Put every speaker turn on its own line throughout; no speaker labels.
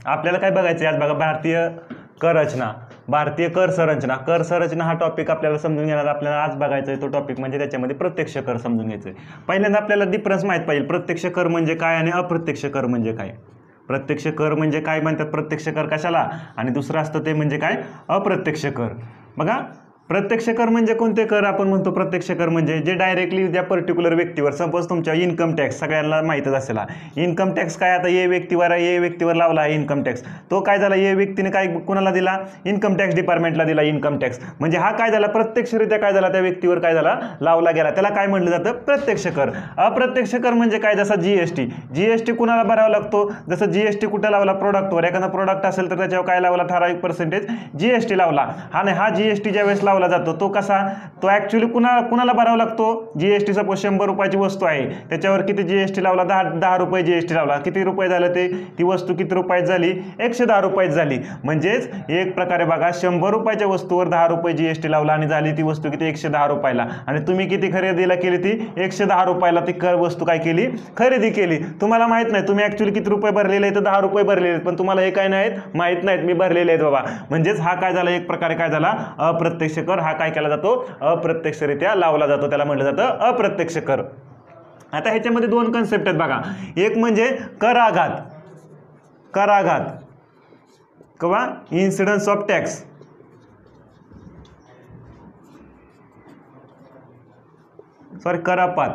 आपल्याला काय बघायचं आहे आज बघा, भारतीय कर संरचना हा टॉपिक आपल्याला समजून घेणार. आपल्याला आज बघायचा आहे तो टॉपिक म्हणजे त्याच्यामध्ये प्रत्यक्ष कर समजून घ्यायचं आहे. पहिल्यांदा आपल्याला डिफरन्स माहीत पाहिजे, प्रत्यक्ष कर म्हणजे काय आणि अप्रत्यक्ष कर म्हणजे काय. प्रत्यक्ष कर म्हणजे काय म्हणतात, प्रत्यक्ष कर कशाला, आणि दुसरं असतं ते म्हणजे काय, अप्रत्यक्ष कर. बघा, प्रत्यक्ष कर म्हणजे कोणते कर आपण म्हणतो, प्रत्यक्ष कर म्हणजे जे डायरेक्टली त्या पर्टिक्युलर व्यक्तीवर, सपोज तुमच्या इन्कम टॅक्स सगळ्यांना माहीतच असेल. इन्कम टॅक्स काय, आता ए व्यक्तीवर लावला आहे इन्कम टॅक्स. तो काय झाला, ए व्यक्तीने काय कुणाला दिला, इन्कम टॅक्स डिपार्टमेंटला दिला इन्कम टॅक्स. म्हणजे हा काय झाला, प्रत्यक्षरित्या काय झाला, त्या व्यक्तीवर काय झाला, लावला गेला. त्याला काय म्हटलं जातं, प्रत्यक्ष कर. अप्रत्यक्ष कर म्हणजे काय, जसा जीएसटी कुणाला भरावा लागतो, जसं जीएसटी कुठे लावला, प्रोडक्टवर. एखादा प्रोडक्ट असेल तर त्याच्यावर काय लावला, ठराविक पर्सेंटेज जीएसटी लावला. आणि हा जीएसटी ज्या वेळेस लावला जातो तो कसा, तो ऍक्च्युअली कुणाला भरावा लागतो, जीएसटी. सपोज 100 रुपयाची वस्तू आहे, त्याच्यावर किती जीएसटी लावला, 10 रुपये जीएसटी लावला. किती रुपये झालं ते, ती वस्तू किती रुपयात झाली, 110 रुपयात झाली. म्हणजेच एक प्रकारे बघा, 100 रुपयाच्या वस्तूवर 10 रुपये जीएसटी लावला आणि झाली ती वस्तू किती, 110 रुपयाला. आणि तुम्ही किती खरेदीला केली, ती 110 रुपयाला ती वस्तू काय केली, खरेदी केली. तुम्हाला माहित नाही तुम्ही ऍक्च्युअली किती रुपये भरलेले आहेत, 10 रुपये भरलेले आहेत, पण तुम्हाला हे काय नाहीत माहित नाहीत, मी भरलेले आहेत बाबा. म्हणजेच हा काय झाला, एक प्रकारे काय झाला, अप्रत्यक्ष कर. हा काय केला जातो, अप्रत्यक्षरित्या लावला जातो, त्याला म्हटलं जातं अप्रत्यक्ष कर. आता ह्याच्यामध्ये दोन कन्सेप्ट आहेत बघा, एक म्हणजे कर आघात किंवा इन्सिडन्स ऑफ टॅक्स, करापात,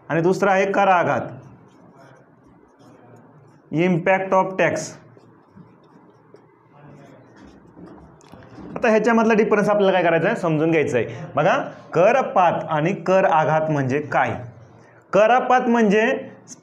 आणि दुसरा आहे कर आघात, इम्पॅक्ट ऑफ टॅक्स. आता ह्याच्यामधला डिफरन्स आपल्याला काय करायचा आहे, समजून घ्यायचं आहे. बघा, करपात आणि कर आघात म्हणजे काय. करापात म्हणजे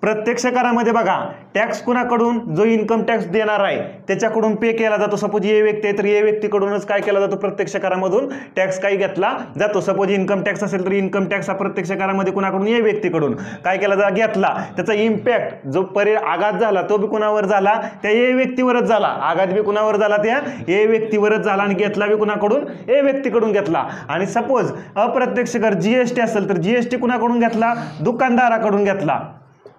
प्रत्यक्ष करामध्ये बघा, टॅक्स कुणाकडून, जो इन्कम टॅक्स देणार आहे त्याच्याकडून पे केला जातो. सपोज ए व्यक्ती आहे तर ए व्यक्तीकडूनच काय केला जातो, प्रत्यक्ष करामधून टॅक्स काही घेतला जातो. सपोज इन्कम टॅक्स असेल तर इन्कम टॅक्स हा प्रत्यक्ष करामध्ये कुणाकडून, ए व्यक्तीकडून काय केला घेतला. त्याचा इम्पॅक्ट जो आघात झाला तो बी कुणावर झाला, त्या ए व्यक्तीवरच झाला. आघात बी कुणावर झाला, त्या ए व्यक्तीवरच झाला, आणि घेतला बी कुणाकडून, ए व्यक्तीकडून घेतला. आणि सपोज अप्रत्यक्ष कर जीएसटी असेल तर जीएसटी कुणाकडून घेतला, दुकानदाराकडून घेतला.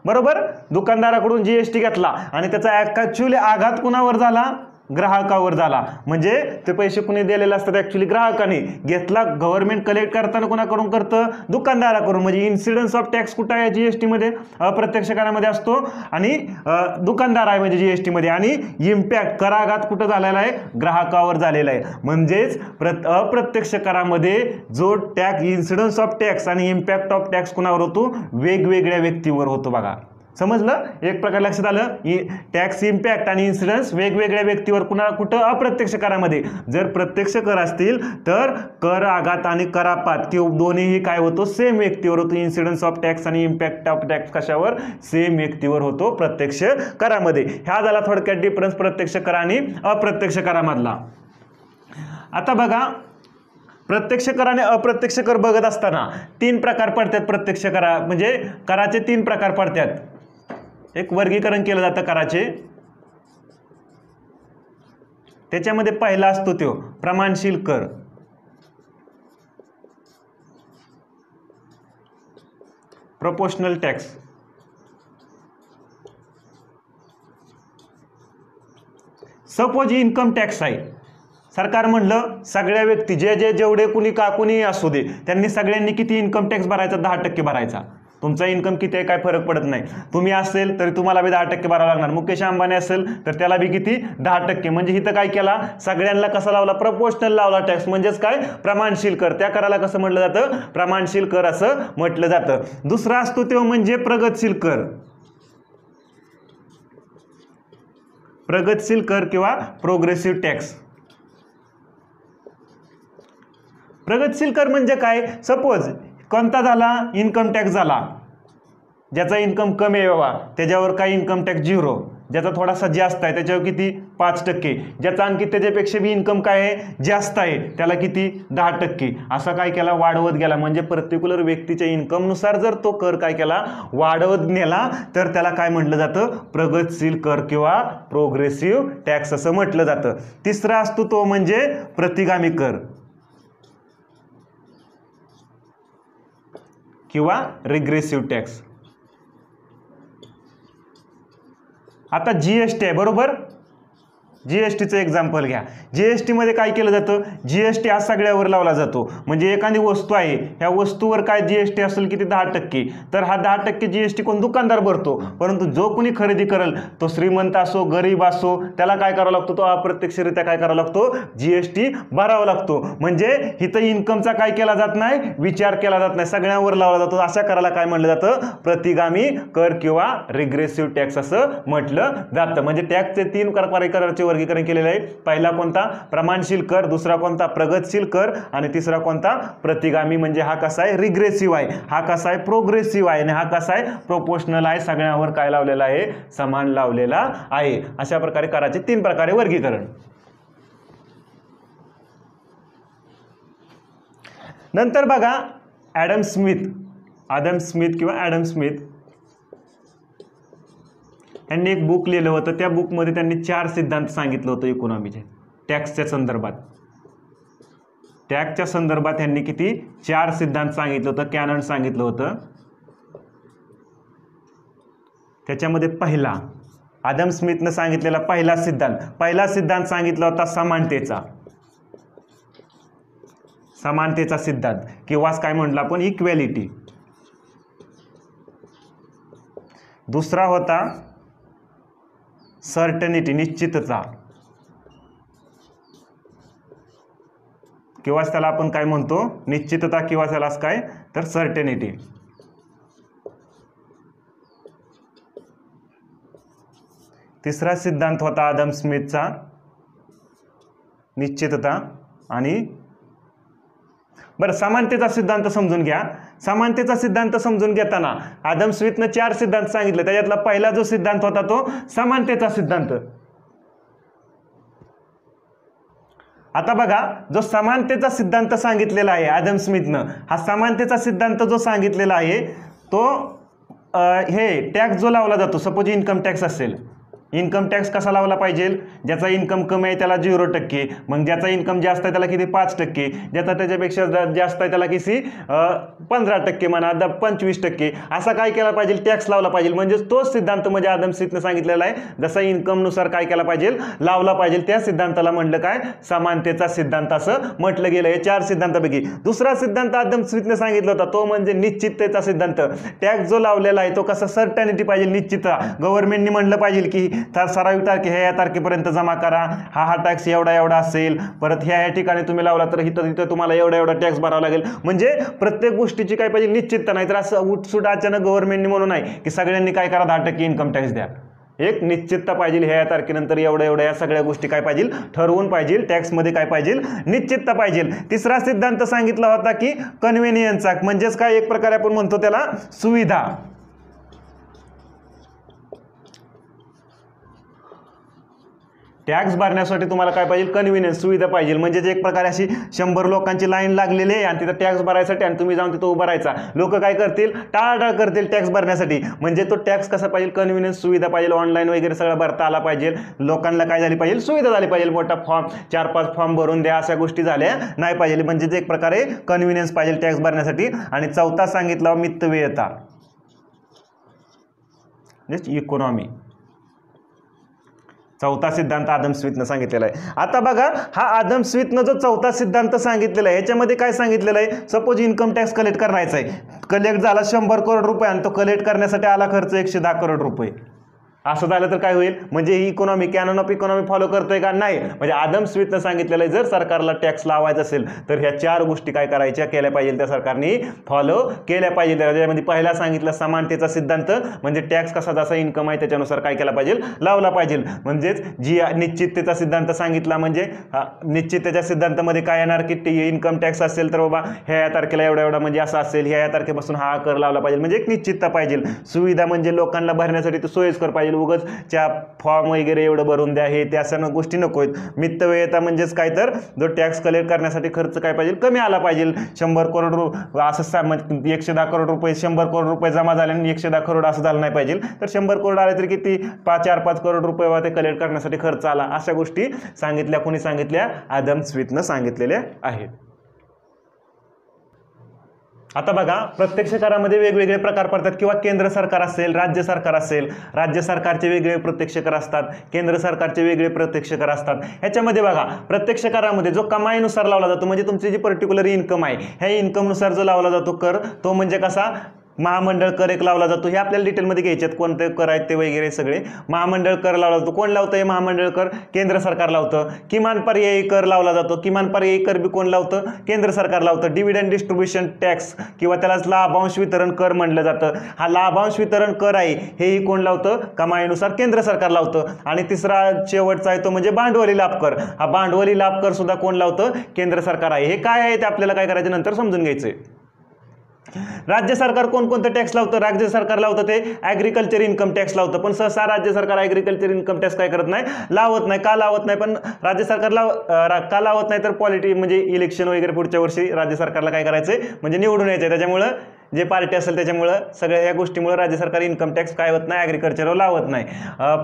बरोबर, दुकानदाराकडून जीएसटी घेतला आणि त्याचा ऍक्च्युअली आघात कुणावर झाला, ग्राहकावर झाला. म्हणजे ते पैसे कुणी दिलेले असतात, ऍक्च्युअली ग्राहकाने घेतला. गव्हर्नमेंट कलेक्ट करताना कुणाकडून करतं, दुकानदाराकडून. म्हणजे इन्सिडन्स ऑफ टॅक्स कुठं आहे, जीएसटी मध्ये, अप्रत्यक्ष करामध्ये असतो, आणि दुकानदार आहे म्हणजे जीएसटी मध्ये. आणि इम्पॅक्ट कराघात कुठं झालेला आहे, ग्राहकावर झालेला आहे. म्हणजेच अप्रत्यक्ष करामध्ये जो टॅक्स, इन्सिडन्स ऑफ टॅक्स आणि इम्पॅक्ट ऑफ टॅक्स कुणावर होतो, वेगवेगळ्या व्यक्तीवर होतो. बघा, समजलं, एक प्रकार लक्षात आलं. टॅक्स इम्पॅक्ट आणि इन्सिडन्स वेगवेगळ्या व्यक्तीवर, कुठं, अप्रत्यक्ष करामध्ये. जर प्रत्यक्ष कर असतील तर कर आघात आणि करापात किंवा दोन्हीही काय होतो, सेम व्यक्तीवर होतो. इन्सिडन्स ऑफ टॅक्स आणि इम्पॅक्ट ऑफ टॅक्स कशावर, सेम व्यक्तीवर होतो प्रत्यक्ष करामध्ये. हा झाला थोडक्यात डिफरन्स प्रत्यक्ष कर आणि अप्रत्यक्ष करामधला. आता बघा, प्रत्यक्ष कर आणि अप्रत्यक्ष कर बघत असताना 3 प्रकार पडतात. प्रत्यक्ष करा म्हणजे कराचे 3 प्रकार पडतात. एक वर्गीकरण केलं जातं कराचे. त्याच्यामध्ये पहिला असतो तो प्रमाणशील कर. Proportional tax. Suppose income tax आहे, सरकार म्हणलं सगळ्या व्यक्ती जेवढे कुणी असू दे, त्यांनी सगळ्यांनी किती इन्कम टॅक्स भरायचा, 10% भरायचा. तुमचा इन्कम किती आहे काय फरक पडत नाही. तुम्ही असेल तरी तुम्हाला बी 10% भरावं लागणार. मुकेश अंबानी असेल तर त्याला बी किती, 10%. म्हणजे इथं काय केला, सगळ्यांना कसा लावला, प्रपोर्शनल लावला टॅक्स. म्हणजेच काय, प्रमाणशील कर. त्या कराला कसं म्हटलं जातं, प्रमाणशील कर असं म्हटलं जातं. दुसरा असतो तो म्हणजे प्रगतशील कर. प्रगतशील कर किंवा प्रोग्रेसिव्ह टॅक्स. प्रगतशील कर म्हणजे काय, सपोज कोणता झाला, इन्कम टॅक्स झाला. ज्याचा इन्कम कमी आहे बाबा त्याच्यावर काय इन्कम टॅक्स 0. ज्याचा थोडासा जास्त आहे त्याच्यावर किती, 5%. ज्याचा आणखी त्याच्यापेक्षा बी इन्कम काय आहे, जास्त आहे, त्याला किती, 10%. असा काय केला, वाढवत गेला. म्हणजे पर्टिक्युलर व्यक्तीच्या इन्कमनुसार जर तो कर काय केला, वाढवत नेला, तर त्याला काय म्हटलं जातं, प्रगतशील कर किंवा प्रोग्रेसिव्ह टॅक्स असं म्हटलं जातं. तिसरा असतो तो म्हणजे प्रतिगामी कर किंवा रिग्रेसिव्ह टॅक्स. आता GST आहे बरोबर, GSTचं एक्झाम्पल घ्या. GST मध्ये काय केलं जातं, GST हा सगळ्यावर लावला जातो. म्हणजे एखादी वस्तू आहे, ह्या वस्तूवर काय GST असेल किती 10%, तर हा 10% GST कोण दुकानदार भरतो. परंतु जो कोणी खरेदी करेल तो श्रीमंत असो गरीब असो त्याला काय करावं लागतो, तो अप्रत्यक्षरित्या काय करावा लागतो, GST भरावा लागतो. म्हणजे इथं इन्कमचा काय केला जात नाही, विचार केला जात नाही, सगळ्यांवर लावला जातो. अशा कराला काय म्हटलं जातं, प्रतिगामी कर किंवा रिग्रेसिव्ह टॅक्स असं म्हटलं जातं. म्हणजे टॅक्सचे 3 प्रकारचे वर्गीकरण केलेले आहे. पहिला कोणता, प्रमाणशील कर, दुसरा कोणता, प्रगतशील कर, आणि तिसरा कोणता, प्रतिगामी. म्हणजे हा कसा आहे, रिग्रेसिव्ह आहे, हा कसा आहे, प्रोग्रेसिव्ह आहे, आणि हा कसा आहे, प्रोपोर्शनल आहे. सगळ्यांवर काय लावलेला आहे, समान लावलेला आहे. अशा प्रकारे कराचे 3 प्रकारे वर्गीकरण. नंतर बघा ॲडम स्मिथ यांनी एक बुक लिहिलं होतं. त्या बुकमध्ये त्यांनी 4 सिद्धांत सांगितलं होतं इकॉनॉमीचे, टॅक्सच्या संदर्भात यांनी किती 4 सिद्धांत सांगितलं होतं, कॅनन सांगितलं होतं. त्याच्यामध्ये पहिला आदम स्मिथनं सांगितलेला पहिला सिद्धांत सांगितला होता समानतेचा सिद्धांत, किंवा काय म्हटलं आपण, इक्वॅलिटी. दुसरा होता सर्टनिटी, निश्चितता, किंवा त्याला आपण काय म्हणतो, निश्चितता, किंवा त्याला काय तर सर्टनिटी. तिसरा सिद्धांत होता आदम स्मिथचा निश्चितता. आणि बरं, समानतेचा सिद्धांत समजून घ्या. समानतेचा सिद्धांत समजून घेताना आदम स्मिथनं 4 सिद्धांत सांगितले. त्याच्यातला पहिला जो सिद्धांत होता तो समानतेचा सिद्धांत. आता बघा, जो समानतेचा सिद्धांत सांगितलेला आहे आदम स्मिथनं, हा समानतेचा सिद्धांत जो सांगितलेला आहे तो हे टॅक्स जो लावला जातो, सपोज इन्कम टॅक्स असेल, इन्कम टॅक्स कसा लावला पाहिजे, ज्याचा इन्कम कमी आहे त्याला 0%, मग ज्याचा इन्कम जास्त आहे त्याला किती 5%, ज्याचा त्याच्यापेक्षा जास्त आहे त्याला किती 15% म्हणा, 25%, असा काय केला पाहिजे, टॅक्स लावला पाहिजे. म्हणजे तोच सिद्धांत म्हणजे आदम स्मिथनं सांगितलेला आहे, जसा इन्कमनुसार काय केला पाहिजे, लावला पाहिजे. त्या सिद्धांताला म्हटलं काय, समानतेचा सिद्धांत असं म्हटलं गेलं. हे 4 सिद्धांतापैकी दुसरा सिद्धांत आदम स्मिथनं सांगितला होता तो म्हणजे निश्चिततेचा सिद्धांत. टॅक्स जो लावलेला आहे तो कसा सर्टनिटी पाहिजे, निश्चितता. गव्हर्नमेंटने म्हटलं पाहिजे की ठराविक तारखे ह्या तारखेपर्यंत जमा करा, हा टॅक्स एवढा असेल, परत ह्या ठिकाणी तुम्ही लावला तर इथं तुम्हाला एवढा टॅक्स भरावा लागेल. म्हणजे प्रत्येक गोष्टीची काय पाहिजे, निश्चितता. नाही तर असं उठसूट अचानक गव्हर्नमेंटने म्हणून नाही की सगळ्यांनी काय करा 10% इन्कम टॅक्स द्या. एक निश्चितता पाहिजे, ह्या तारखेनंतर एवढ्या या सगळ्या गोष्टी काय पाहिजे, ठरवून पाहिजे. टॅक्समध्ये काय पाहिजे, निश्चितता पाहिजे. तिसरा सिद्धांत सांगितला होता की कन्व्हिनियन्सचा, म्हणजेच काय एक प्रकारे आपण म्हणतो त्याला सुविधा. टॅक्स भरण्यासाठी तुम्हाला काय पाहिजे, कन्व्हिनियन्स, सुविधा पाहिजे. म्हणजे एक प्रकारे अशी 100 लोकांची लाईन लागलेली आहे आणि तिथं टॅक्स भरायसाठी, आणि तुम्ही जाऊन तिथं उभं राहायचा, लोक काय करतील, टाळाटाळ करतील टॅक्स भरण्यासाठी. म्हणजे तो टॅक्स कसा पाहिजे, कन्व्हिनियन्स, सुविधा पाहिजे. ऑनलाईन वगैरे सगळं भरता आला पाहिजे, लोकांना काय झाली पाहिजे, सुविधा झाली पाहिजे. मोठा फॉर्म 4-5 फॉर्म भरून द्या, अशा गोष्टी झाल्या नाही पाहिजे. म्हणजे एक प्रकारे कन्व्हिनियन्स पाहिजे टॅक्स भरण्यासाठी. आणि चौथा सांगितला मितव्ययता, इकॉनॉमी. चौथा सिद्धांत आदम स्मिथनं सांगितलेला आहे. आता बघा, हा आदम स्मिथनं जो चौथा सिद्धांत सांगितलेला आहे ह्याच्यामध्ये काय सांगितलेलं आहे, सपोज इन्कम टॅक्स कलेक्ट करायचा आहे, कलेक्ट झाला 100 करोड रुपये आणि तो कलेक्ट करण्यासाठी आला खर्च 110 करोड रुपये. असं झालं तर काय होईल, म्हणजे ही economy, canon of economy follow करतोय का, नाही. म्हणजे आदम स्मिथनं सांगितलेलं आहे जर सरकारला टॅक्स लावायचा असेल तर ह्या 4 गोष्टी काय करायच्या, केल्या पाहिजे, त्या सरकारने फॉलो केल्या पाहिजे. त्याच्यामध्ये पहिला सांगितलं समानतेचा सिद्धांत, म्हणजे टॅक्स कसा जसा इन्कम आहे त्याच्यानुसार काय केला पाहिजे, लावला पाहिजे. म्हणजेच जी निश्चिततेचा सिद्धांत सांगितला, म्हणजे निश्चिततेच्या सिद्धांतामध्ये काय येणार की इन्कम टॅक्स असेल तर बाबा ह्या तारखेला एवढा म्हणजे असं असेल, ह्या तारखेपासून हा कर लावला पाहिजे. म्हणजे एक निश्चितता पाहिजे. सुविधा म्हणजे लोकांना भरण्यासाठी तो सोयीस्कर पाहिजे, उगाच फॉर्म वगैरे एवढं भरून द्या, हे त्या अशा गोष्टी नको आहेत. मितव्ययता म्हणजेच काय तर जो टॅक्स कलेक्ट करण्यासाठी खर्च काय पाहिजे, कमी आला पाहिजे. 100 करोड असं 110 करोड रुपये, 100 करोड रुपये जमा झाले आणि 110 करोड असं झालं नाही पाहिजे. तर 100 करोड आले तरी किती 4-5 करोड रुपये ते कलेक्ट करण्यासाठी खर्च आला. अशा गोष्टी सांगितल्या, कोणी सांगितल्या, आदम स्मिथनं सांगितलेल्या आहेत. आता बघा प्रत्यक्ष करामध्ये वेगवेगळे प्रकार पडतात किंवा केंद्र सरकार असेल, राज्य सरकार असेल, राज्य सरकारचे वेगळे प्रत्यक्ष कर असतात, केंद्र सरकारचे वेगळे प्रत्यक्ष कर असतात. ह्याच्यामध्ये बघा प्रत्यक्ष करामध्ये जो कमाईनुसार लावला जातो म्हणजे तुमची जी पर्टिक्युलर इन्कम आहे ह्या इन्कमनुसार जो लावला जातो कर तो म्हणजे कसा महामंडळ कर एक लावला जातो. हे आपल्याला डिटेलमध्ये घ्यायच्यात कोणते कर आहेत ते वगैरे सगळे. महामंडळ कर लावला जातो. कोण लावतं हे महामंडळ कर? केंद्र सरकार लावतं. किमान पर्यायी कर लावला जातो. किमान पर्यायी कर बी कोण लावतं? केंद्र सरकार लावतं. डिव्हिडंड डिस्ट्रीब्युशन टॅक्स किंवा त्यालाच लाभांश वितरण कर म्हणलं जातं. हा लाभांश वितरण कर आहे हेही कोण लावतं? कमाईनुसार केंद्र सरकार लावतं. आणि तिसरा शेवटचा आहे तो म्हणजे भांडवली लाभ कर. हा भांडवली लाभ कर सुद्धा कोण लावतं? केंद्र सरकार आहे. हे काय आहे ते आपल्याला काय करायचं नंतर समजून घ्यायचंय. राज्य सरकार कोणकोणतं टॅक्स लावतं? राज्य सरकार लावतं ते ॲग्रिकल्चर इन्कम टॅक्स लावतं. पण सहसा राज्य सरकार ॲग्रिकल्चर इन्कम टॅक्स काय करत नाही? लावत नाही. का लावत नाही? पण राज्य सरकारला का लावत नाही? तर पॉलिटी म्हणजे इलेक्शन वगैरे पुढच्या वर्षी राज्य सरकारला काय करायचंय म्हणजे निवडून यायचंय. त्याच्यामुळं जे पार्टी असेल त्याच्यामुळं सगळ्या या गोष्टीमुळे राज्य सरकार इन्कम टॅक्स काय होत नाही? ॲग्रिकल्चरवर लावत नाही.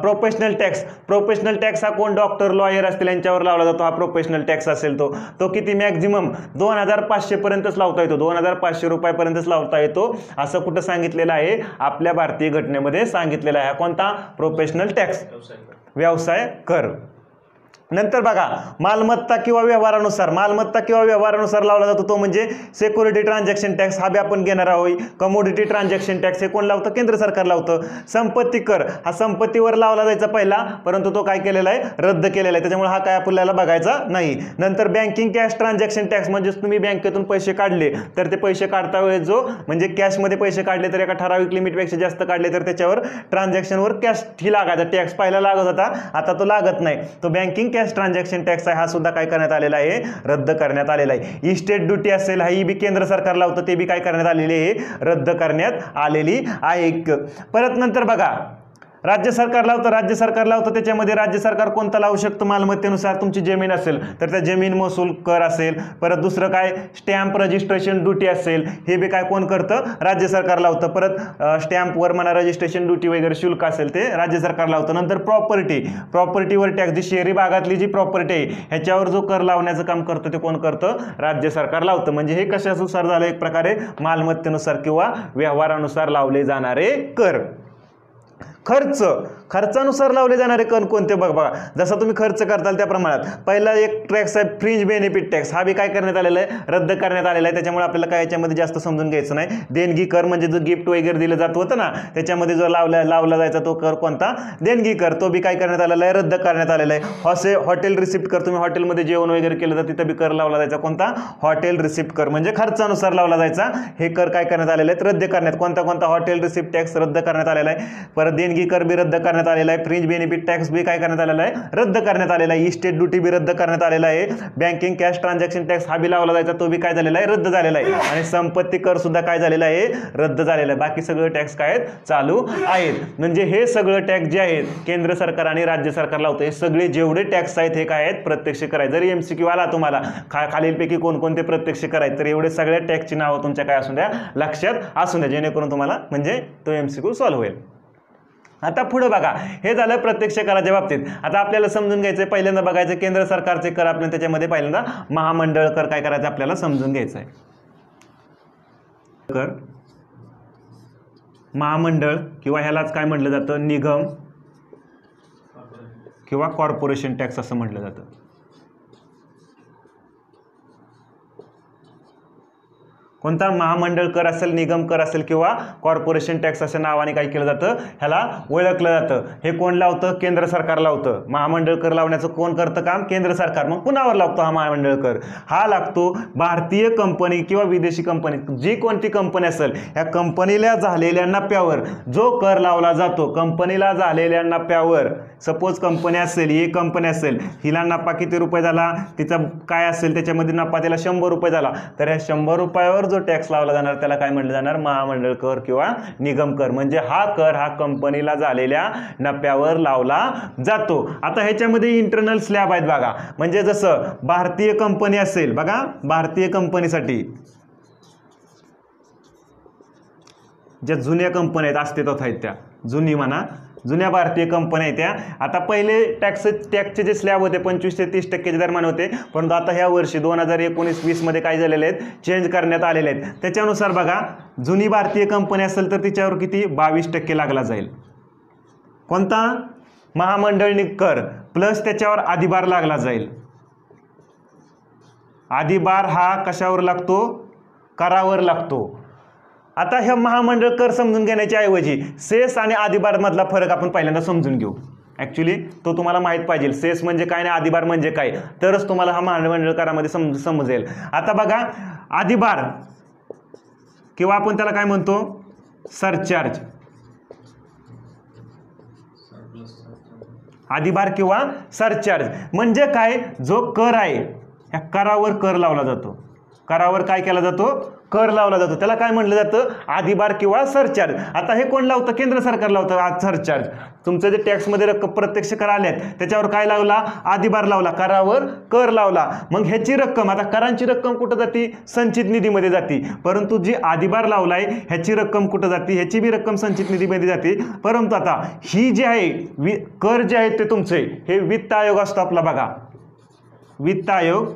प्रोफेशनल टॅक्स हा कोण डॉक्टर लॉयर असतील यांच्यावर लावला जातो. हा प्रोफेशनल टॅक्स असेल तो किती मॅक्झिमम 2500 पर्यंतच लावता येतो. 2500 रुपयापर्यंतच लावता येतो असं कुठं सांगितलेलं आहे? आपल्या भारतीय घटनेमध्ये सांगितलेलं आहे. कोणता? प्रोफेशनल टॅक्स, व्यवसाय कर. नंतर बघा मालमत्ता किंवा व्यवहारानुसार लावला जातो तो म्हणजे सिक्युरिटी ट्रान्झॅक्शन टॅक्स. हा बी आपण घेणार आहोत. कमोडिटी ट्रान्झॅक्शन टॅक्स हे कोण लावतं? केंद्र सरकार लावतं. संपत्ती कर हा संपत्तीवर लावला जायचा पहिला, परंतु तो काय केलेला आहे? रद्द केलेला आहे. त्याच्यामुळे हा काय आपल्याला बघायचा नाही. नंतर बँकिंग कॅश ट्रान्झॅक्शन टॅक्स म्हणजे तुम्ही बँकेतून पैसे काढले तर ते पैसे काढता वेळेस जो म्हणजे कॅशमध्ये पैसे काढले तर एका ठराविक लिमिटपेक्षा जास्त काढले तर त्याच्यावर ट्रान्झॅक्शनवर कॅश ही लागायचा. टॅक्स पहिला लागत होता, आता तो लागत नाही. तो बँकिंग कॅश ट्रान्झॅक्शन टॅक्स आहे हा सुद्धा काय करण्यात आलेला आहे? रद्द करण्यात आलेला आहे. इस्टेट ड्युटी असेल ही बी केंद्र सरकार लावतं, ते बी काय करण्यात आलेले आहे? रद्द करण्यात आलेली आहे. परत नंतर बघा राज्य सरकार लावतं. त्याच्यामध्ये राज्य सरकार कोणता लावू शकतं? मालमत्तेनुसार तुमची जमीन असेल तर त्या जमीन महसूल कर असेल. परत दुसरं काय? स्टॅम्प रजिस्ट्रेशन ड्युटी असेल हे बी काय कोण करतं? राज्य सरकार लावतं. परत स्टॅम्पवर म्हणा रजिस्ट्रेशन ड्युटी वगैरे शुल्क असेल ते राज्य सरकार लावतं. नंतर प्रॉपर्टीवर टॅक्स, जी शहरी भागातली जी प्रॉपर्टी आहे ह्याच्यावर जो कर लावण्याचं काम करतं ते कोण करतं? राज्य सरकार लावतं. म्हणजे हे कशानुसार झालं? एक प्रकारे मालमत्तेनुसार किंवा व्यवहारानुसार लावले जाणारे कर. खर्चानुसार लावले जाणारे कर कोणते? बघा जसा तुम्ही खर्च करताल त्या प्रमाणात. पहिला एक टॅक्स आहे फ्रिंज बेनिफिट टॅक्स. हा बी काय करण्यात आलेला आहे? रद्द करण्यात आलेला आहे. त्याच्यामुळे आपल्याला काय याच्यामध्ये जास्त समजून घ्यायचं नाही. देणगी कर म्हणजे जो गिफ्ट वगैरे दिलं जात होतं ना त्याच्यामध्ये जो लावला जायचा तो कर कोणता? देणगी कर. तो बी काय करण्यात आलेला आहे? रद्द करण्यात आलेला आहे. हॉटेल रिसिप्ट कर, तुम्ही हॉटेलमध्ये जेवण वगैरे केलं तर तिथं बी कर लावला जायचा. कोणता? हॉटेल रिसिप्ट कर म्हणजे खर्चानुसार लावला जायचा. हे कर काय करण्यात आलेले आहेत? रद्द करण्यात. कोणता हॉटेल रिसिप्ट टॅक्स रद्द करण्यात आलेला आहे. परत देणगी कर बी रद्द करण्यात आलेला आहे. फ्रिंज बेनिफिट टॅक्स बी काय करण्यात आलेला आहे? रद्द करण्यात आलेला आहे. इस्टेट ड्युटी बी रद्द करण्यात आलेला आहे. बँकिंग कॅश ट्रान्झॅक्शन टॅक्स हा बी लावला जायचा, तो बी काय झालेला आहे? रद्द झालेला आहे. आणि संपत्ती कर सुद्धा काय झालेला आहे? रद्द झालेला आहे. बाकी सगळे टॅक्स काय आहेत? चालू आहेत. म्हणजे हे सगळं टॅक्स जे आहेत केंद्र सरकार आणि राज्य सरकार लावतं हे सगळे जेवढे टॅक्स आहेत हे काय आहेत? प्रत्यक्ष कर आहेत. जरी MCQ आला तुम्हाला खालीलपैकी कोणकोणते प्रत्यक्ष कर आहेत तर एवढे सगळ्या टॅक्सची नावं तुमच्या काय असून द्या? लक्षात असून द्या, जेणेकरून तुम्हाला म्हणजे तो MCQ सॉल्व्ह होईल. आता पुढे बघा हे झालं प्रत्यक्ष कराच्या बाबतीत. आता आपल्याला समजून घ्यायचं पहिल्यांदा बघायचं केंद्र सरकारचे कर. आपल्याला त्याच्यामध्ये पहिल्यांदा महामंडळ कर काय करायचं आपल्याला समजून घ्यायचं आहे. कर महामंडळ किंवा ह्यालाच काय म्हटलं जातं? निगम किंवा कॉर्पोरेशन टॅक्स असं म्हटलं जातं. कोणता? महामंडळ कर असेल, निगम कर असेल किंवा कॉर्पोरेशन टॅक्स अशा नावाने काय केलं जातं? ह्याला ओळखलं जातं. हे कोण लावतं? केंद्र सरकार लावतं. महामंडळ कर लावण्याचं कोण करतं काम? केंद्र सरकार. मग कुणावर लागतो हा महामंडळ कर? हा लागतो भारतीय कंपनी किंवा विदेशी कंपनी, जी कोणती कंपनी असेल ह्या कंपनीला झालेल्या नफ्यावर जो कर लावला जातो. कंपनीला झालेल्या नफ्यावर सपोज कंपनी असेल, एक कंपनी असेल, हिला नफा किती रुपये झाला? तिचा काय असेल त्याच्यामध्ये नफा त्याला 100 रुपये झाला तर ह्या 100 रुपयावर जो टॅक्स लावला जाणार त्याला काय म्हटलं जाणार? महामंडळ कर किंवा निगम कर. म्हणजे हा कर हा कंपनीला झालेल्या नफ्यावर लावला जातो. आता ह्याच्यामध्ये इंटरनल स्लॅब आहेत बघा. म्हणजे जसं भारतीय कंपनी असेल बघा, भारतीय कंपनीसाठी ज्या जुन्या कंपन्या आहेत अस्तित्वात आहेत त्या जुनी म्हणा जुन्या भारतीय कंपन्या आहेत त्या. आता पहिले टॅक्सचे जे स्लॅब होते 25 ते 30% दरम्यान होते, परंतु आता ह्या वर्षी 2019-20 मध्ये काय झालेले आहेत, चेंज करण्यात आलेले आहेत. त्याच्यानुसार बघा, जुनी भारतीय कंपनी असेल तर तिच्यावर किती 22% लागला जाईल. कोणता? महामंडळी कर प्लस त्याच्यावर अधिभार लागला जाईल. अधिभार हा कशावर लागतो? करावर लागतो. आता ह्या महामंडळ कर समजून घेण्याच्या ऐवजी सेस आणि अधिभार मधला फरक आपण पहिल्यांदा समजून घेऊ. ॲक्च्युली तो तुम्हाला माहीत पाहिजे, सेस म्हणजे काय आणि अधिभार म्हणजे काय, तरच तुम्हाला हा महामंडळ करामध्ये समजेल. आता बघा, अधिभार किंवा आपण त्याला काय म्हणतो, सरचार्ज. अधिभार किंवा सरचार्ज म्हणजे काय? जो कर आहे ह्या करावर कर लावला जातो. करावर काय केला जातो? कर लावला जातो. त्याला काय म्हटलं जातं? अधिभार किंवा सरचार्ज. आता हे कोण लावतं? केंद्र सरकार लावतं आज सरचार्ज. तुमचं जे टॅक्समध्ये रक्कम प्रत्यक्ष कर आल्यात त्याच्यावर काय लावला? अधिभार लावला, करावर कर लावला. मग ह्याची रक्कम, आता करांची रक्कम कुठं जाते? संचित निधीमध्ये जाते. परंतु जी अधिभार लावलाय ह्याची रक्कम कुठं जाते? ह्याची बी रक्कम संचित निधीमध्ये जाते. परंतु आता ही जी आहे कर जे आहेत ते तुमचे हे वित्त आयोग असतो आपला. बघा, वित्त आयोग,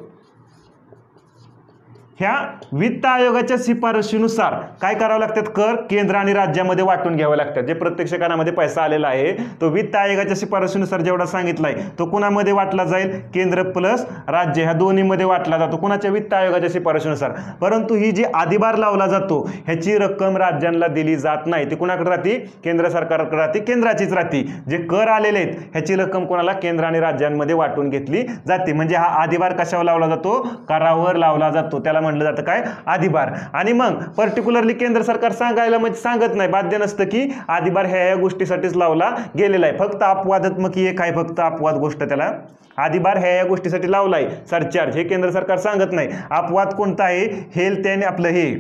ह्या वित्त आयोगाच्या शिफारशीनुसार काय करावं लागतात? कर केंद्र आणि राज्यामध्ये वाटून घ्यावं लागतात. जे प्रत्यक्ष करामध्ये पैसा आलेला आहे तो वित्त आयोगाच्या शिफारशीनुसार जेवढा सांगितलाय तो कुणामध्ये वाटला जाईल? केंद्र प्लस राज्य ह्या दोन्हीमध्ये वाटला जातो. कुणाच्या? वित्त आयोगाच्या शिफारशीनुसार. परंतु ही जी अधिभार लावला जातो ह्याची रक्कम राज्यांना दिली जात नाही. ती कुणाकडे राहते? केंद्र सरकारकडे राहते, केंद्राचीच राहते. जे कर आलेले आहेत ह्याची रक्कम कोणाला? केंद्र आणि राज्यांमध्ये वाटून घेतली जाते. म्हणजे हा अधिभार कशावर लावला जातो? करावर लावला जातो. त्याला म्हटलं जातं काय? अधिभार. आणि मग पर्टिक्युलरली केंद्र सरकार सांगायला म्हणजे सांगत नाही, बाध्य नसतं की अधिभार ह्या गोष्टीसाठीच लावला गेलेला आहे. फक्त अपवादात्मक एक आहे, फक्त अपवाद गोष्ट त्याला. अधिभार ह्या गोष्टीसाठी लावलाय सरचार्ज, हे केंद्र सरकार सांगत नाही. अपवाद कोणता आहे? हेल्थ आणि आपलं हे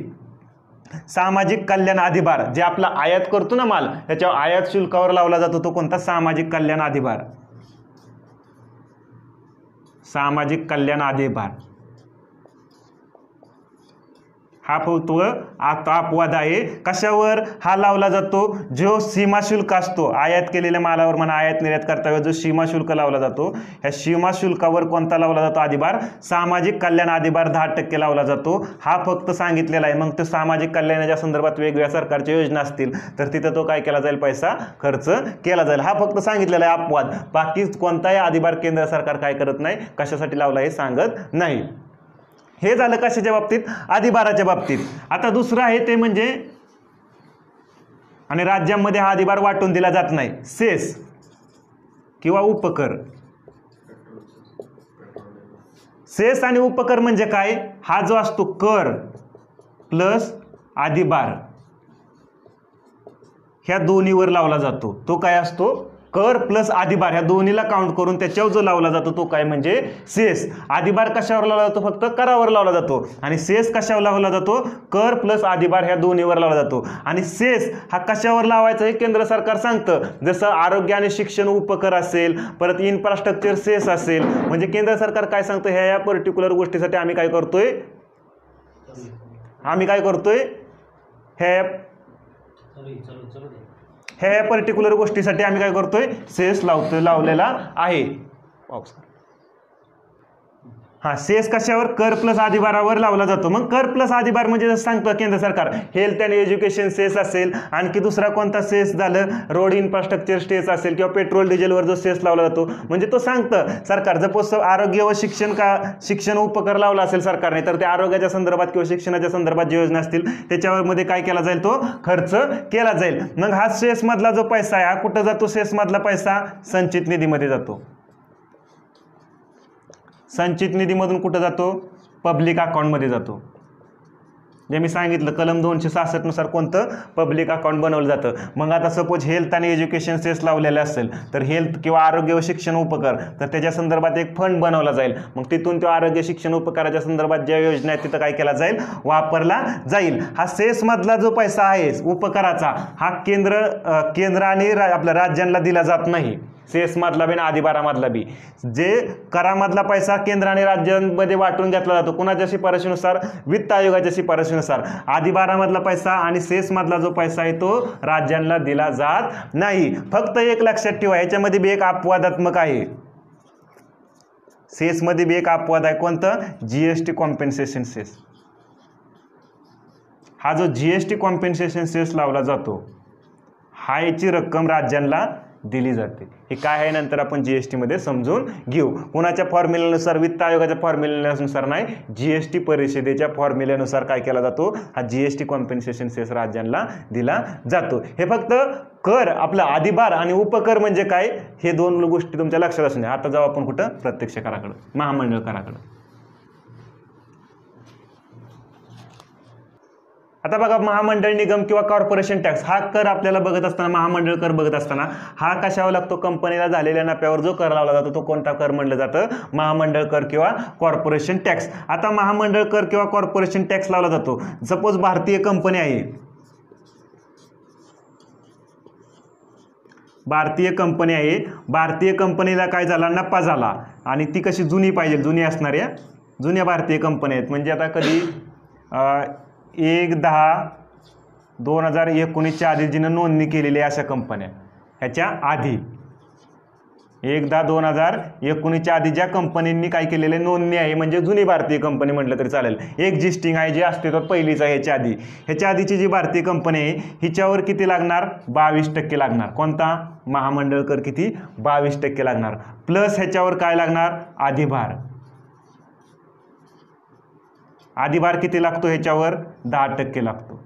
सामाजिक कल्याण अधिभार, जे आपला आयात करतो ना माल त्याच्यावर आयात शुल्कावर लावला जातो. तो कोणता? सामाजिक कल्याण अधिभार. सामाजिक कल्याण अधिभार हा फक्त आता अपवाद आहे. कशावर हा लावला जातो? जो सीमा शुल्क असतो आयात केलेल्या मालावर म्हणा, आयात निर्यात करता जो सीमा शुल्क लावला जातो, ह्या सीमा शुल्कावर कोणता लावला जातो? अधिभार. सामाजिक कल्याण अधिभार 10% लावला जातो. हा फक्त सांगितलेला आहे. मग तो सामाजिक कल्याणाच्या संदर्भात वेगवेगळ्या सरकारच्या योजना असतील तर तिथं तो काय केला जाईल? पैसा खर्च केला जाईल. हा फक्त सांगितलेला आहे अपवाद. बाकी कोणताही अधिभार केंद्र सरकार काय करत नाही, कशासाठी लावला हे सांगत नाही. हे झालं कशाच्या बाबतीत? अधिभाराच्या बाबतीत. आता दुसरं आहे ते म्हणजे, आणि राज्यांमध्ये हा अधिभार वाटून दिला जात नाही, सेस किंवा उपकर. सेस आणि उपकर म्हणजे काय? हा जो असतो कर प्लस अधिभार ह्या दोन्हीवर लावला जातो. तो काय असतो? कर प्लस अधिभार ह्या दोन्हीला काउंट करून त्याच्यावर जो लावला जातो तो काय? म्हणजे सेस. अधिभार कशावर लावला जातो? फक्त करावर लावला जातो. आणि सेस कशावर लावला जातो? कर प्लस अधिभार ह्या दोन्हीवर लावला जातो. आणि सेस हा कशावर लावायचा हे केंद्र सरकार सांगतं. जसं आरोग्य आणि शिक्षण उपकर असेल, परत इन्फ्रास्ट्रक्चर सेस असेल. म्हणजे केंद्र सरकार काय सांगतं? ह्या पर्टिक्युलर गोष्टीसाठी आम्ही काय करतोय? ह्या पर्टिक्युलर गोष्टीसाठी आम्ही काय करतोय? सेस लावलेला आहे. हा सेस कशावर? कर प्लस अधिभारावर लावला जातो. मग कर प्लस अधिभार म्हणजे जसं सांगतो केंद्र सरकार, हेल्थ अँड एज्युकेशन सेस असेल, आणखी दुसरा कोणता सेस झालं? रोड इन्फ्रास्ट्रक्चर सेस असेल, किंवा पेट्रोल डिझेलवर जो सेस लावला जातो. म्हणजे तो सांगतं सरकार, सपोज आरोग्य व शिक्षण उपकर लावला असेल सरकारने, तर त्या आरोग्याच्या संदर्भात किंवा शिक्षणाच्या संदर्भात जे योजना असतील त्याच्यावर मध्ये काय केला जाईल? तो खर्च केला जाईल. मग हा सेस मधला जो पैसा आहे हा कुठं जातो? सेस मधला पैसा संचित निधीमध्ये जातो. संचित निधीमधून कुठं जातो? पब्लिक अकाउंटमध्ये जातो. जे मी सांगितलं कलम 266 नुसार कोणतं? पब्लिक अकाउंट बनवलं जातं. मग आता सपोज हेल्थ आणि एज्युकेशन सेस लावलेले असेल तर हेल्थ किंवा आरोग्य व शिक्षण उपकर, तर त्याच्या संदर्भात एक फंड बनवला जाईल. मग तिथून तो आरोग्य शिक्षण उपकाराच्या संदर्भात ज्या योजना आहेत तिथं काय केला जाईल? वापरला जाईल. हा सेस मधला जो पैसा आहे उपकाराचा हा केंद्र आणि आपल्या राज्यांना दिला जात नाही. सेसमधला बी आणि अधिभारामधला बी. जे करामधला पैसा केंद्र आणि राज्यांमध्ये वाटून घेतला जातो कुणाच्या शिफारशीनुसार, वित्त आयोगाच्या शिफारशीनुसार. अधिभारामधला पैसा आणि सेसमधला जो पैसा आहे तो राज्यांना दिला जात नाही. फक्त एक लक्षात ठेवा, याच्यामध्ये बी एक अपवादात्मक आहे. सेसमध्ये बी एक अपवाद आहे. कोणतं? GST compensation cess. हा जो जीएसटी कॉम्पेन्सेशन सेस लावला जातो हा याची रक्कम राज्यांना दिली जाते. हे काय आहे नंतर आपण जीएसटी मध्ये समजून घेऊ. कुणाच्या फॉर्म्युल्यानुसार, वित्त आयोगाच्या फॉर्म्युल्यानुसार नाही, जीएसटी परिषदेच्या फॉर्म्युल्यानुसार काय केला जातो, हा जीएसटी कॉम्पेन्सेशन सेस राज्यांना दिला जातो. हे फक्त कर, आपला अधिभार आणि उपकर म्हणजे काय हे दोन गोष्टी तुमच्या लक्षात असू द्या. आता जाऊ आपण कुठं? प्रत्यक्ष कराकडे, महामंडळ कराकडे. आता बघा, महामंडळ, निगम किंवा कॉर्पोरेशन टॅक्स हा कर आपल्याला बघत असताना, महामंडळ कर बघत असताना हा कशावर लागतो? कंपनीला झालेल्या नफ्यावर जो कर लावला जातो तो कोणता कर म्हणलं जातं? महामंडळ कर किंवा कॉर्पोरेशन टॅक्स. आता महामंडळ कर किंवा कॉर्पोरेशन टॅक्स लावला जातो. सपोज भारतीय कंपनी आहे, भारतीय कंपनी आहे, भारतीय कंपनीला काय झाला? नफा झाला आणि ती कशी? जुनी पाहिजे, जुनी असणाऱ्या जुन्या भारतीय कंपनी आहेत. म्हणजे आता कधी 1/10/2019च्या आधी जिनं नोंदणी केलेली आहे अशा कंपन्या, ह्याच्या आधी 1/10/2019च्या आधी ज्या कंपनींनी काय केलेले नोंदणी आहे म्हणजे जुनी भारतीय कंपनी म्हटलं तरी चालेल. एक्झिस्टिंग आहे, जे अस्तित्वात पहिलीच आहे ह्याच्या आधी. ह्याच्या आधीची जी भारतीय कंपनी आहे हिच्यावर किती लागणार? 22% लागणार. कोणता? महामंडळ कर किती? 22% लागणार. प्लस ह्याच्यावर काय लागणार? अधिभार. अधिभार किती लागतो ह्याच्यावर? 10% लागतो.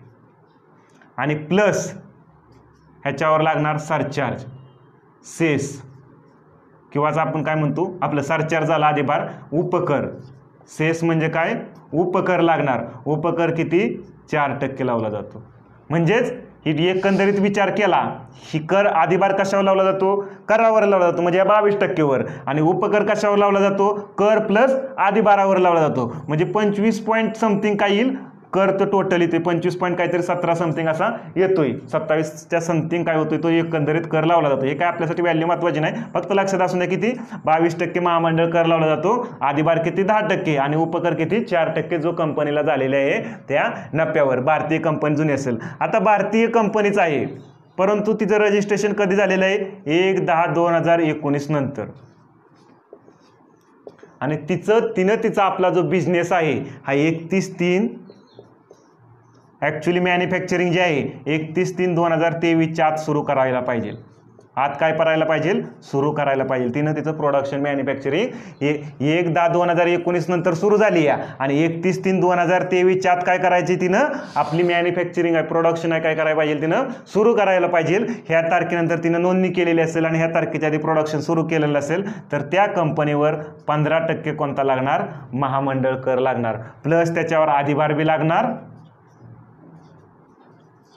आणि प्लस ह्याच्यावर लागणार सरचार्ज, सेस किंवाच आपण काय म्हणतो, आपलं सरचार्ज झाला, अधिभार, उपकर. सेस म्हणजे काय? उपकर लागणार. उपकर किती? 4% लावला जातो. म्हणजेच ही एकंदरीत विचार केला, ही कर अधिभार कशावर लावला जातो? करावर लावला जातो, म्हणजे 22%वर. आणि उपकर कशावर लावला जातो? कर प्लस अधिभारावर लावला जातो. म्हणजे 25 पॉईंट समथिंग काय येईल कर? तर टोटल येते 25 पॉईंट काहीतरी 17 समथिंग असा येतोय. 27च्या समथिंग काय होतोय तो एकंदरीत कर लावला जातो. हे काय आपल्यासाठी व्हॅल्यू महत्वाची नाही, फक्त लक्षात असून द्या किती? 22% महामंडळ कर लावला जातो. अधिभार किती? 10% आणि उपकर किती? 4% जो कंपनीला झालेले आहे त्या नफ्यावर. भारतीय कंपनी जुनी असेल. आता भारतीय कंपनीच आहे परंतु तिचं रजिस्ट्रेशन कधी झालेलं आहे? 1/10/2019 नंतर. आणि तिनं तिचा आपला जो बिझनेस आहे हा 31/3 ॲक्च्युली मॅन्युफॅक्चरिंग जे आहे 31/3/2023च्या आत सुरू करायला पाहिजे. आत काय करायला पाहिजे? सुरू करायला पाहिजे. तिनं तिचं प्रोडक्शन मॅन्युफॅक्चरिंग 1/10/2019 नंतर सुरू झाली आहे आणि 31/3/2023च्या आत काय करायची? तिनं आपली मॅन्युफॅक्चरिंग आहे, प्रोडक्शन आहे, काय करायला पाहिजे? तिनं सुरू करायला पाहिजे. ह्या तारखेनंतर तिनं नोंदणी केलेली असेल आणि ह्या तारखेच्या आधी प्रोडक्शन सुरू केलेलं असेल तर त्या कंपनीवर 15% कोणता लागणार? महामंडळ कर लागणार. प्लस त्याच्यावर अधिभार बी लागणार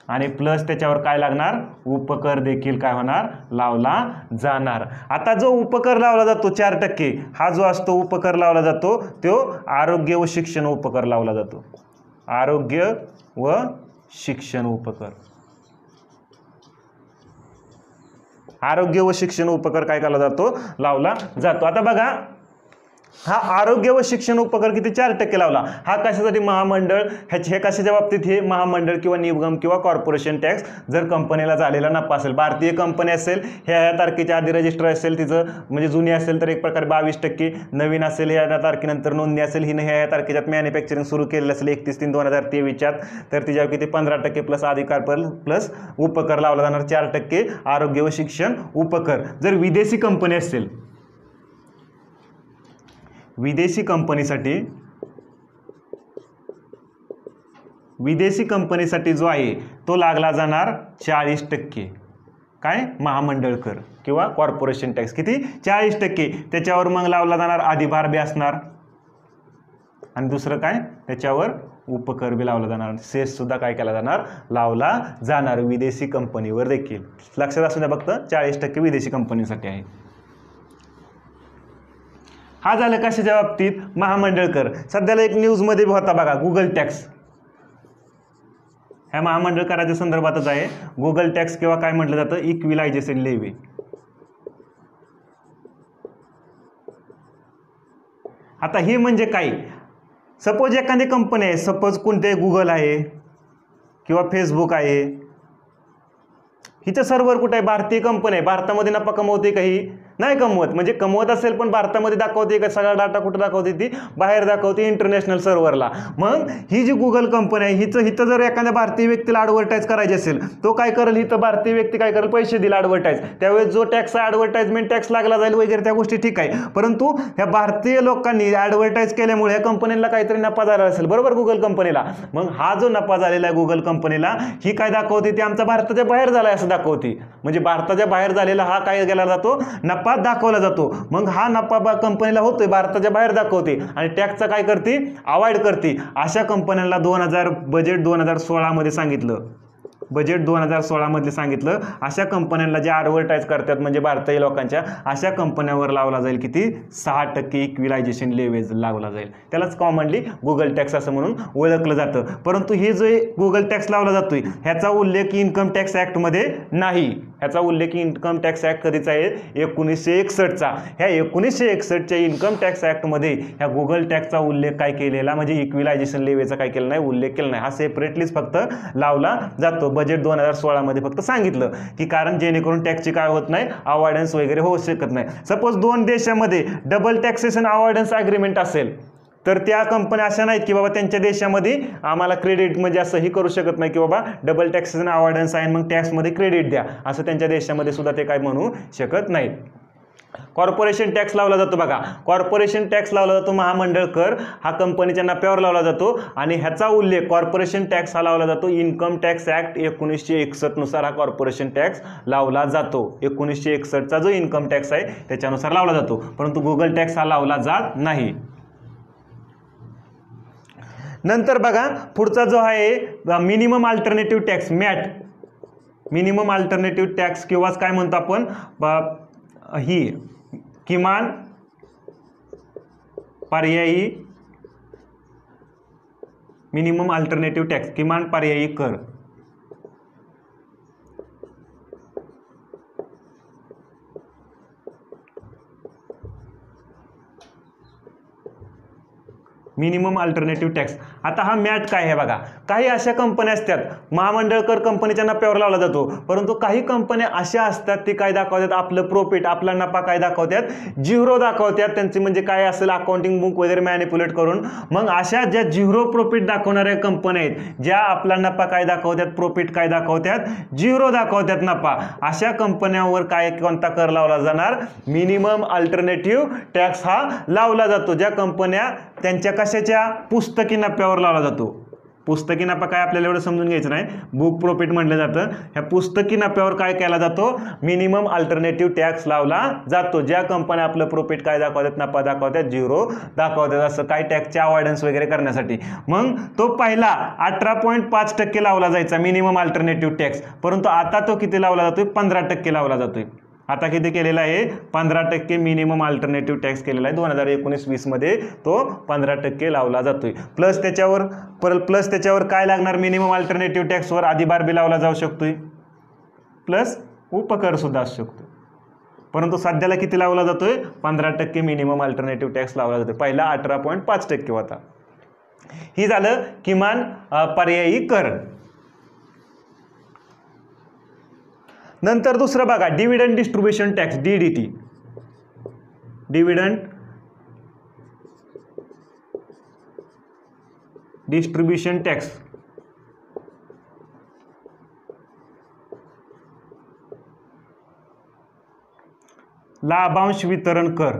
आणि प्लस त्याच्यावर काय लागणार? उपकर देखील काय होणार? लावला जाणार. आता जो उपकर लावला जातो 4%, हा जो असतो उपकर लावला जातो तो आरोग्य व शिक्षण उपकर लावला जातो. आरोग्य व शिक्षण उपकर. आरोग्य व शिक्षण उपकर काय केला जातो? लावला जातो. आता बघा, हा आरोग्य व शिक्षण उपकर किती? 4% लावला. हा कशासाठी? महामंडळ. हे कशाच्या बाबतीत? हे महामंडळ किंवा निगम किंवा कॉर्पोरेशन टॅक्स जर कंपनीला झालेला नफा असेल, भारतीय कंपनी असेल, ह्या तारखेच्या आधी रजिस्टर असेल तिचं, म्हणजे जुनी असेल तर एक प्रकारे 22%, नवीन असेल ह्या तारखेनंतर नोंदणी असेल, हिने ह्या तारखेच्यात मॅन्युफॅक्चरिंग सुरू केलेलं असेल 31/3/2023च्यात, तर तिच्यावर किती? 15% प्लस अधिकार प्लस उपकर लावला जाणार 4% आरोग्य व शिक्षण उपकर. जर विदेशी कंपनी असेल, विदेशी कंपनीसाठी जो आहे तो लागला जाणार 40%. काय? महामंडळ कर किंवा कॉर्पोरेशन टॅक्स. किती? 40%. त्याच्यावर मग लावला जाणार अधिभार बी असणार आणि दुसरं काय? त्याच्यावर उपकर बी लावला जाणार. सेस सुद्धा काय केला जाणार? लावला जाणार विदेशी कंपनीवर देखील. लक्षात असू द्या, फक्त 40% विदेशी कंपनीसाठी आहे. हा झालं कशाच्या बाबतीत? महामंडळ कर. सध्याला एक न्यूजमध्ये होता बघा, गुगल टॅक्स. ह्या महामंडळ कराच्या संदर्भातच आहे. गुगल टॅक्स किंवा काय म्हटलं जातं? इक्विलायझेशन लेव्ही. आता ही म्हणजे काय, सपोज एखादी कंपनी आहे, सपोज कोणते गुगल आहे किंवा फेसबुक आहे, हिचं सर्व्हर कुठं आहे, भारतीय कंपनी आहे, भारतामध्ये नफा कमवते काही नाही कमवत, म्हणजे कमवत असेल पण भारतामध्ये दाखवते का, सगळा डाटा कुठं दाखवते, ती बाहेर दाखवते इंटरनॅशनल सर्व्हरला. मग ही जी गुगल कंपनी आहे हिथं जर एखाद्या भारतीय व्यक्तीला ॲडव्हर्टाईज करायची असेल, तो काय करेल, हिथं भारतीय व्यक्ती काय करेल, पैसे दिला ॲडव्हर्टाईज, त्यावेळेस जो टॅक्स ॲडव्हर्टाइजमेंट टॅक्स लागला जाईल वगैरे त्या गोष्टी ठीक आहे, परंतु ह्या भारतीय लोकांनी ॲडव्हर्टाईज केल्यामुळे या कंपनीला काहीतरी नफा झाला असेल, बरोबर, गुगल कंपनीला. मग हा जो नफा झालेला आहे गुगल कंपनीला, ही काय दाखवते, ती आमचा भारताच्या बाहेर झाला आहे असं दाखवते, म्हणजे भारताच्या बाहेर झालेला हा काय केला जातो, नफा दाखवला जातो. मग हा नफा कंपनीला होतोय, भारताच्या बाहेर दाखवते आणि टॅक्सचा काय करते, अवॉइड करते. अशा कंपन्यांना बजेट 2016 मध्ये सांगितलं, बजेट 2016 मध्ये सांगितलं, अशा कंपन्यांना जे ॲडव्हर्टाईज करतात म्हणजे भारतीय लोकांच्या, अशा कंपन्यांवर लावला जाईल किती, 6% इक्विलायझेशन लेव्हेज लावला जाईल. त्यालाच कॉमनली गुगल टॅक्स असं म्हणून ओळखलं जातं. परंतु हे जे गुगल टॅक्स लावला जातोय ह्याचा उल्लेख इन्कम टॅक्स ॲक्टमध्ये नाही. ह्याचा उल्लेख इन्कम टॅक्स ॲक्ट कधीचा आहे, 1961चा. ह्या 1961च्या इन्कम टॅक्स ॲक्टमध्ये ह्या गुगल टॅक्सचा उल्लेख काय केलेला, म्हणजे इक्विलायझेशन लेव्हेजचा काय केलं नाही, उल्लेख केला नाही. हा सेपरेटलीच फक्त लावला जातो. बजेट 2016 मध्ये फक्त सांगितलं की कारण जेणेकरून टॅक्सची काय होत नाही, अवॉइडन्स वगैरे होऊ शकत नाही. सपोज दोन देशामध्ये डबल टॅक्सेशन अवॉइडन्स ॲग्रीमेंट असेल तर त्या कंपन्या अशा नाहीत की बाबा त्यांच्या देशामध्ये आम्हाला क्रेडिट म्हणजे असंही करू शकत नाही की बाबा डबल टॅक्सेशन अवॉइडन्स आहे मग टॅक्समध्ये क्रेडिट द्या, असं त्यांच्या देशामध्ये सुद्धा ते काय म्हणू शकत नाहीत. कॉर्पोरेशन टॅक्स लावला जातो बघा, कॉर्पोरेशन टॅक्स लावला जातो, महामंडळ कर हा कंपनीच्या नफ्यावर लावला जातो आणि ह्याचा उल्लेख कॉर्पोरेशन टॅक्स हा लावला जातो इन्कम टॅक्स ॲक्ट 1961 नुसार हा कॉर्पोरेशन टॅक्स लावला जातो. 1961चा जो इन्कम टॅक्स आहे त्याच्यानुसार लावला जातो, परंतु गुगल टॅक्स हा लावला जात नाही. नंतर बघा पुढचा जो आहे minimum alternative tax, MAT, minimum alternative tax किंवा काय म्हणतो आपण, ही किमान पर्यायी, मिनिमम अल्टरनेटिव्ह टॅक्स, किमान पर्यायी कर. Minimum alternative tax. आता हा मॅट काय आहे बघा, काही अशा कंपन्या असतात, महामंडळ कर कंपनीच्या नफ्यावर लावला जातो, परंतु काही कंपन्या अशा असतात ते काय दाखवतात, आपलं प्रॉफिट, आपला नफा काय दाखवतात, झिरो दाखवतात, त्यांची म्हणजे काय असेल अकाउंटिंग बुक वगैरे मॅनिप्युलेट करून. मग अशा ज्या झिरो प्रॉफिट दाखवणाऱ्या कंपन्या आहेत, ज्या आपला नफा काय दाखवतात, प्रॉफिट काय दाखवतात, झिरो दाखवतात नफा, अशा कंपन्यांवर काय कोणता कर लावला जाणार, मिनिमम अल्टरनेटिव्ह टॅक्स हा लावला जातो. ज्या कंपन्या त्यांच्या कशाच्या पुस्तकी नफ्यावर लावला जातो, पुस्तकी नफा काय आपल्याला एवढं समजून घ्यायचं नाही, बुक प्रॉफिट म्हटलं जातं, ह्या पुस्तकी नफ्यावर काय केला जातो, मिनिमम अल्टरनेटिव्ह टॅक्स लावला जातो. ज्या कंपन्या आपलं प्रॉफिट काय दाखवतात, नफा दाखवतात, झिरो दाखवतात, असं काय टॅक्सचे अवॉइडन्स वगैरे करण्यासाठी. मग तो पहिला 18.5% लावला जायचा मिनिमम अल्टरनेटिव्ह टॅक्स, परंतु आता तो किती लावला जातोय, 15% लावला जातोय. आता किती केलेला आहे, 15% मिनिमम अल्टरनेटिव्ह टॅक्स केलेला आहे. 2019-20 मध्ये तो 15% लावला जातोय. प्लस त्याच्यावर काय लागणार, मिनिमम अल्टरनेटिव्ह टॅक्सवर अधिभार बी लावला जाऊ शकतोय, प्लस उपकर सुद्धा असू शकतो, परंतु सध्याला किती लावला जातोय, 15% मिनिमम अल्टरनेटिव्ह टॅक्स लावला जातोय. पहिला 18.5% होता. ही झालं किमान पर्यायी कर. नंतर दुसरं बघा dividend distribution tax, DDT, dividend distribution tax. लाभांश वितरण कर.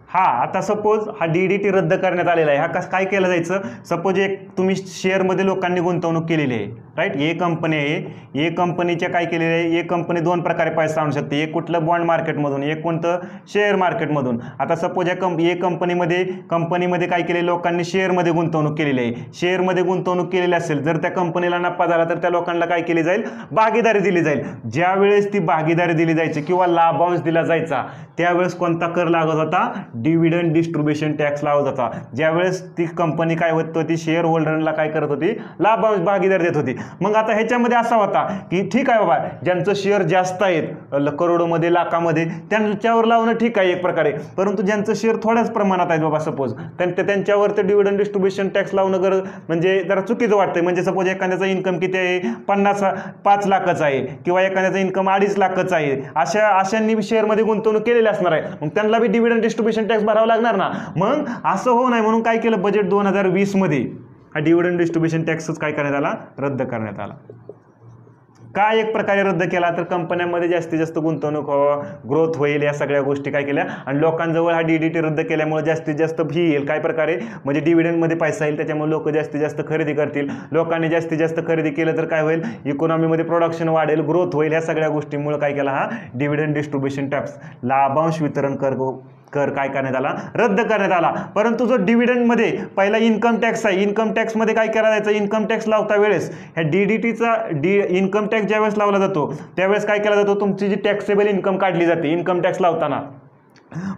हा आता सपोज हा DDT रद्द करण्यात आलेला आहे. हा काय केलं जायचं, सपोज एक तुम्ही शेअरमध्ये लोकांनी गुंतवणूक केलेली आहे, राईट, ए कंपनी आहे, ए कंपनीच्या काय केलेलं आहे, ए कंपनी दोन प्रकारे पैसा आणू शकते, एक कुठलं बॉन्ड मार्केटमधून, एक कोणतं शेअर मार्केटमधून. आता सपोज या कंपनीमध्ये काय केले, लोकांनी शेअरमध्ये गुंतवणूक केलेली आहे. शेअरमध्ये गुंतवणूक केलेली असेल, जर त्या कंपनीला नफा झाला तर त्या लोकांना काय केली जाईल, भागीदारी दिली जाईल. ज्या वेळेस ती भागीदारी दिली जायची किंवा लाभांश दिला जायचा त्यावेळेस कोणता कर लागत होता, डिव्हिडंड डिस्ट्रीब्युशन टॅक्स लावत होता. ज्यावेळेस ती कंपनी काय होत होती, शेअर होल्डरला काय करत होती, लाभांश भागीदारी देत होती. मग आता ह्याच्यामध्ये असा होता की ठीक आहे बाबा, ज्यांचं शेअर जास्त आहेत करोडोमध्ये लाखामध्ये त्यांच्यावर लावणं ठीक आहे एक प्रकारे, परंतु ज्यांचं शेअर थोड्याच प्रमाणात आहेत बाबा सपोज, त्यांच्यावर ते डिव्हिडंड डिस्ट्रीब्युशन टॅक्स लावणं म्हणजे जरा चुकीचं वाटतंय. म्हणजे सपोज एखाद्याचा इन्कम किती आहे, 5 लाखाचा आहे किंवा एखाद्याचा इन्कम 2.5 लाखाचा आहे, अशांनी शेअरमध्ये गुंतवणूक केलेली असणार आहे, मग त्यांना बी डिव्हिडंड डिस्ट्रीब्युशन टॅक्स भरावा लागणार ना. मग असं होऊ नये म्हणून काय केलं, बजेट 2020 मध्ये हा डिव्हिडंड डिस्ट्रीब्युशन टॅक्सच काय करण्यात आला, रद्द करण्यात आला. काय एक प्रकारे रद्द केला तर कंपन्यांमध्ये जास्तीत जास्त गुंतवणूक व्हावं, ग्रोथ होईल, या सगळ्या गोष्टी काय केल्या. आणि लोकांजवळ हा DDT रद्द केल्यामुळे जास्तीत जास्त फी येईल, काय प्रकारे म्हणजे डिव्हिडंडमध्ये पैसा येईल, त्याच्यामुळे लोक जास्तीत जास्त खरेदी करतील. लोकांनी जास्तीत जास्त खरेदी केलं तर काय होईल, इकॉनॉमीमध्ये प्रोडक्शन वाढेल, ग्रोथ होईल. या सगळ्या गोष्टींमुळे काय केला, हा डिव्हिडंड डिस्ट्रीब्युशन टॅक्स लाभांश वितरण कर काय करण्यात आला, रद्द करण्यात आला. परंतु जो डिव्हिडंडमध्ये पहिला इन्कम टॅक्स आहे, इन्कम टॅक्समध्ये काय केला जायचं, इन्कम टॅक्स लावता वेळेस ह्या DDTचा इन्कम टॅक्स ज्यावेळेस लावला जातो त्यावेळेस काय केला जातो, तुमची जी टॅक्सेबल इन्कम काढली जाते इन्कम टॅक्स लावताना,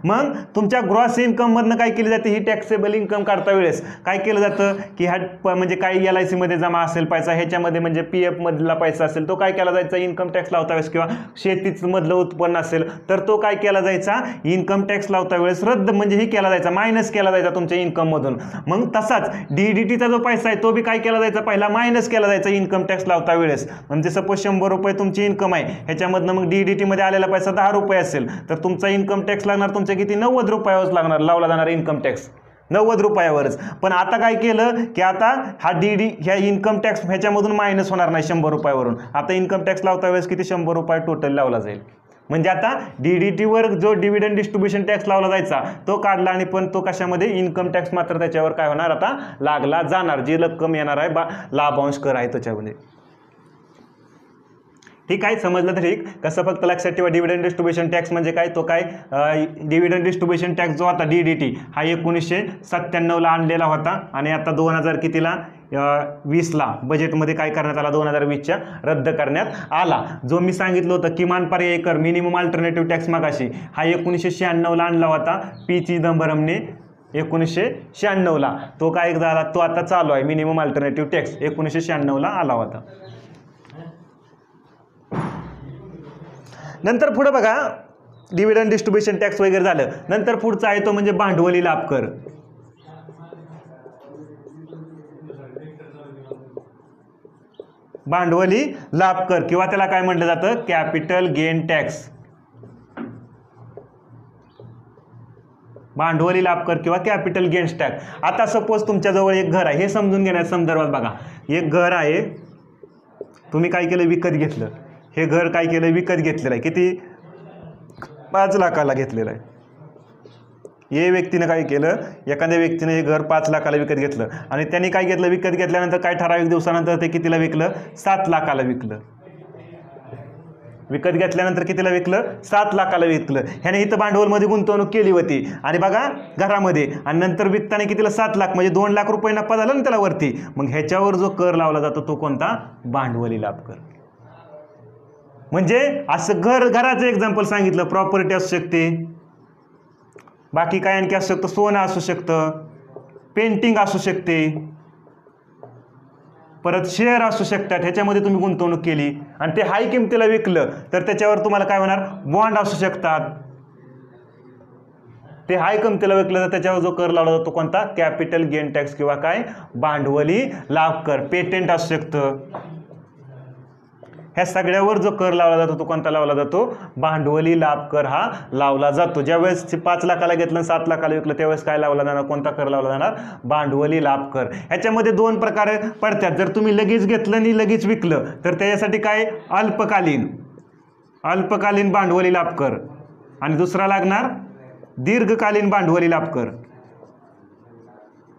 मग तुमच्या ग्रॉस इन्कममधनं काय केली जाते, ही टॅक्सेबल इन्कम काढता वेळेस काय केलं जातं की ह्या म्हणजे काही LIC मध्ये जमा असेल पैसा, ह्याच्यामध्ये म्हणजे PF मधला पैसा असेल तो काय केला जायचा, इन्कम टॅक्स लावता वेळेस, किंवा शेतीचं मधलं उत्पन्न असेल तर तो काय केला जायचा, इन्कम टॅक्स लावता वेळेस रद्द म्हणजे ही केला जायचा, मायनस केला जायचा तुमच्या इन्कम मधून. मग तसाच DDTचा जो पैसा आहे तो बी काय केला जायचा, पहिला मायनस केला जायचा इन्कम टॅक्स लावता वेळेस. म्हणजे सपोज 100 रुपये तुमची इन्कम आहे, ह्याच्यामधनं मग DDT मध्ये आलेला पैसा 10 रुपये असेल तर तुमचा इन्कम टॅक्स लागणार तुमच्या किती, 90 रुपयावरच लागणार, लावला जाणार इन्कम टॅक्स 90 रुपयावरच. पण आता काय केलं की आता हा ह्या इन्कम टॅक्स ह्याच्यामधून मायनस होणार नाही 100 रुपयावरून, आता इन्कम टॅक्स लावता वेळेस किती, 100 रुपये टोटल लावला जाईल. म्हणजे आता DDTवर जो डिव्हिडंड डिस्ट्रीब्युशन टॅक्स लावला जायचा तो काढला, आणि पण तो कशामध्ये, इन्कम टॅक्स मात्र त्याच्यावर काय होणार, आता लागला जाणार, जी रक्कम येणार आहे लाभांश कर आहे त्याच्यामध्ये. ठीक आहे, समजलं तर ठीक. कसं फक्त लक्षात ठेवा, डिव्हिडंड डिस्ट्रीब्युशन टॅक्स म्हणजे काय, तो काय डिव्हिडंड डिस्ट्रीब्युशन टॅक्स जो होता DDT हा 1997ला आणलेला होता, आणि आता 2000 कितीला, 20ला बजेटमध्ये काय करण्यात आला, 2020च्या रद्द करण्यात आला. जो मी सांगितलं होतं किमान पर्यायी कर, मिनिमम अल्टरनेटिव्ह टॅक्स मागाशी, हा 1996ला आणला होता P चिदंबरमने 1996ला. तो काय झाला, तो आता चालू आहे, मिनिमम अल्टरनेटिव्ह टॅक्स 1996ला आला होता. नंतर पुढे बघा, डिव्हिडंड डिस्ट्रीब्युशन टॅक्स वगैरे झालं, नंतर पुढचा आहे तो म्हणजे भांडवली लाभ कर. भांडवली लाभ कर किंवा त्याला काय म्हटलं जातं, कॅपिटल गेन टॅक्स. भांडवली लाभ कर किंवा कॅपिटल गेन्स टॅक्स. आता सपोज तुमच्याजवळ एक घर आहे, हे समजून घेण्याच्या संदर्भात बघा, एक घर आहे, तुम्ही काय केलं, विकत घेतलं. हे घर काय केलं, विकत घेतलेलं आहे, किती, 5 लाखाला घेतलेलं आहे. हे व्यक्तीने काय केलं, एखाद्या व्यक्तीने हे घर 5 लाखाला विकत घेतलं, आणि त्यांनी काय घेतलं, विकत घेतल्यानंतर काय ठराविक दिवसानंतर ते कितीला विकलं, 7 लाखाला विकलं. विकत घेतल्यानंतर कितीला विकलं, 7 लाखाला विकलं. ह्याने इथं भांडवलमध्ये गुंतवणूक केली होती आणि बघा घरामध्ये, आणि नंतर विकताना कितीला, 7 लाख, म्हणजे 2 लाख रुपये नफा झाला ना त्याला वरती. मग ह्याच्यावर जो कर लावला जातो तो कोणता, भांडवली लाभ कर. म्हणजे असं घराचं एक्झाम्पल सांगितलं, प्रॉपर्टी असू शकते, बाकी काय आणखी असू शकतं, सोनं असू शकतं, पेंटिंग असू शकते, परत शेअर असू शकतात, ह्याच्यामध्ये तुम्ही गुंतवणूक केली आणि ते हाय किमतीला विकलं तर त्याच्यावर तुम्हाला काय होणार, बॉन्ड असू शकतात. ते हाय किमतीला विकलं तर त्याच्यावर जो कर लावला जातो कोणता, कॅपिटल गेन टॅक्स किंवा काय, भांडवली लाभ कर. पेटेंट असू शकतं, ह्या सगळ्यावर जो कर लावला जातो तो कोणता लावला जातो, भांडवली लाभ कर हा लावला जातो. ज्यावेळेस 5 लाखाला घेतलं 7 लाखाला विकलं त्यावेळेस काय लावला जाणार, कोणता कर लावला जाणार, भांडवली लाभ कर. ह्याच्यामध्ये 2 प्रकारे पडतात. जर तुम्ही लगेच घेतलं आणि लगेच विकलं तर त्याच्यासाठी काय, अल्पकालीन भांडवली लाभ कर, आणि दुसरा लागणार दीर्घकालीन भांडवली लाभ कर.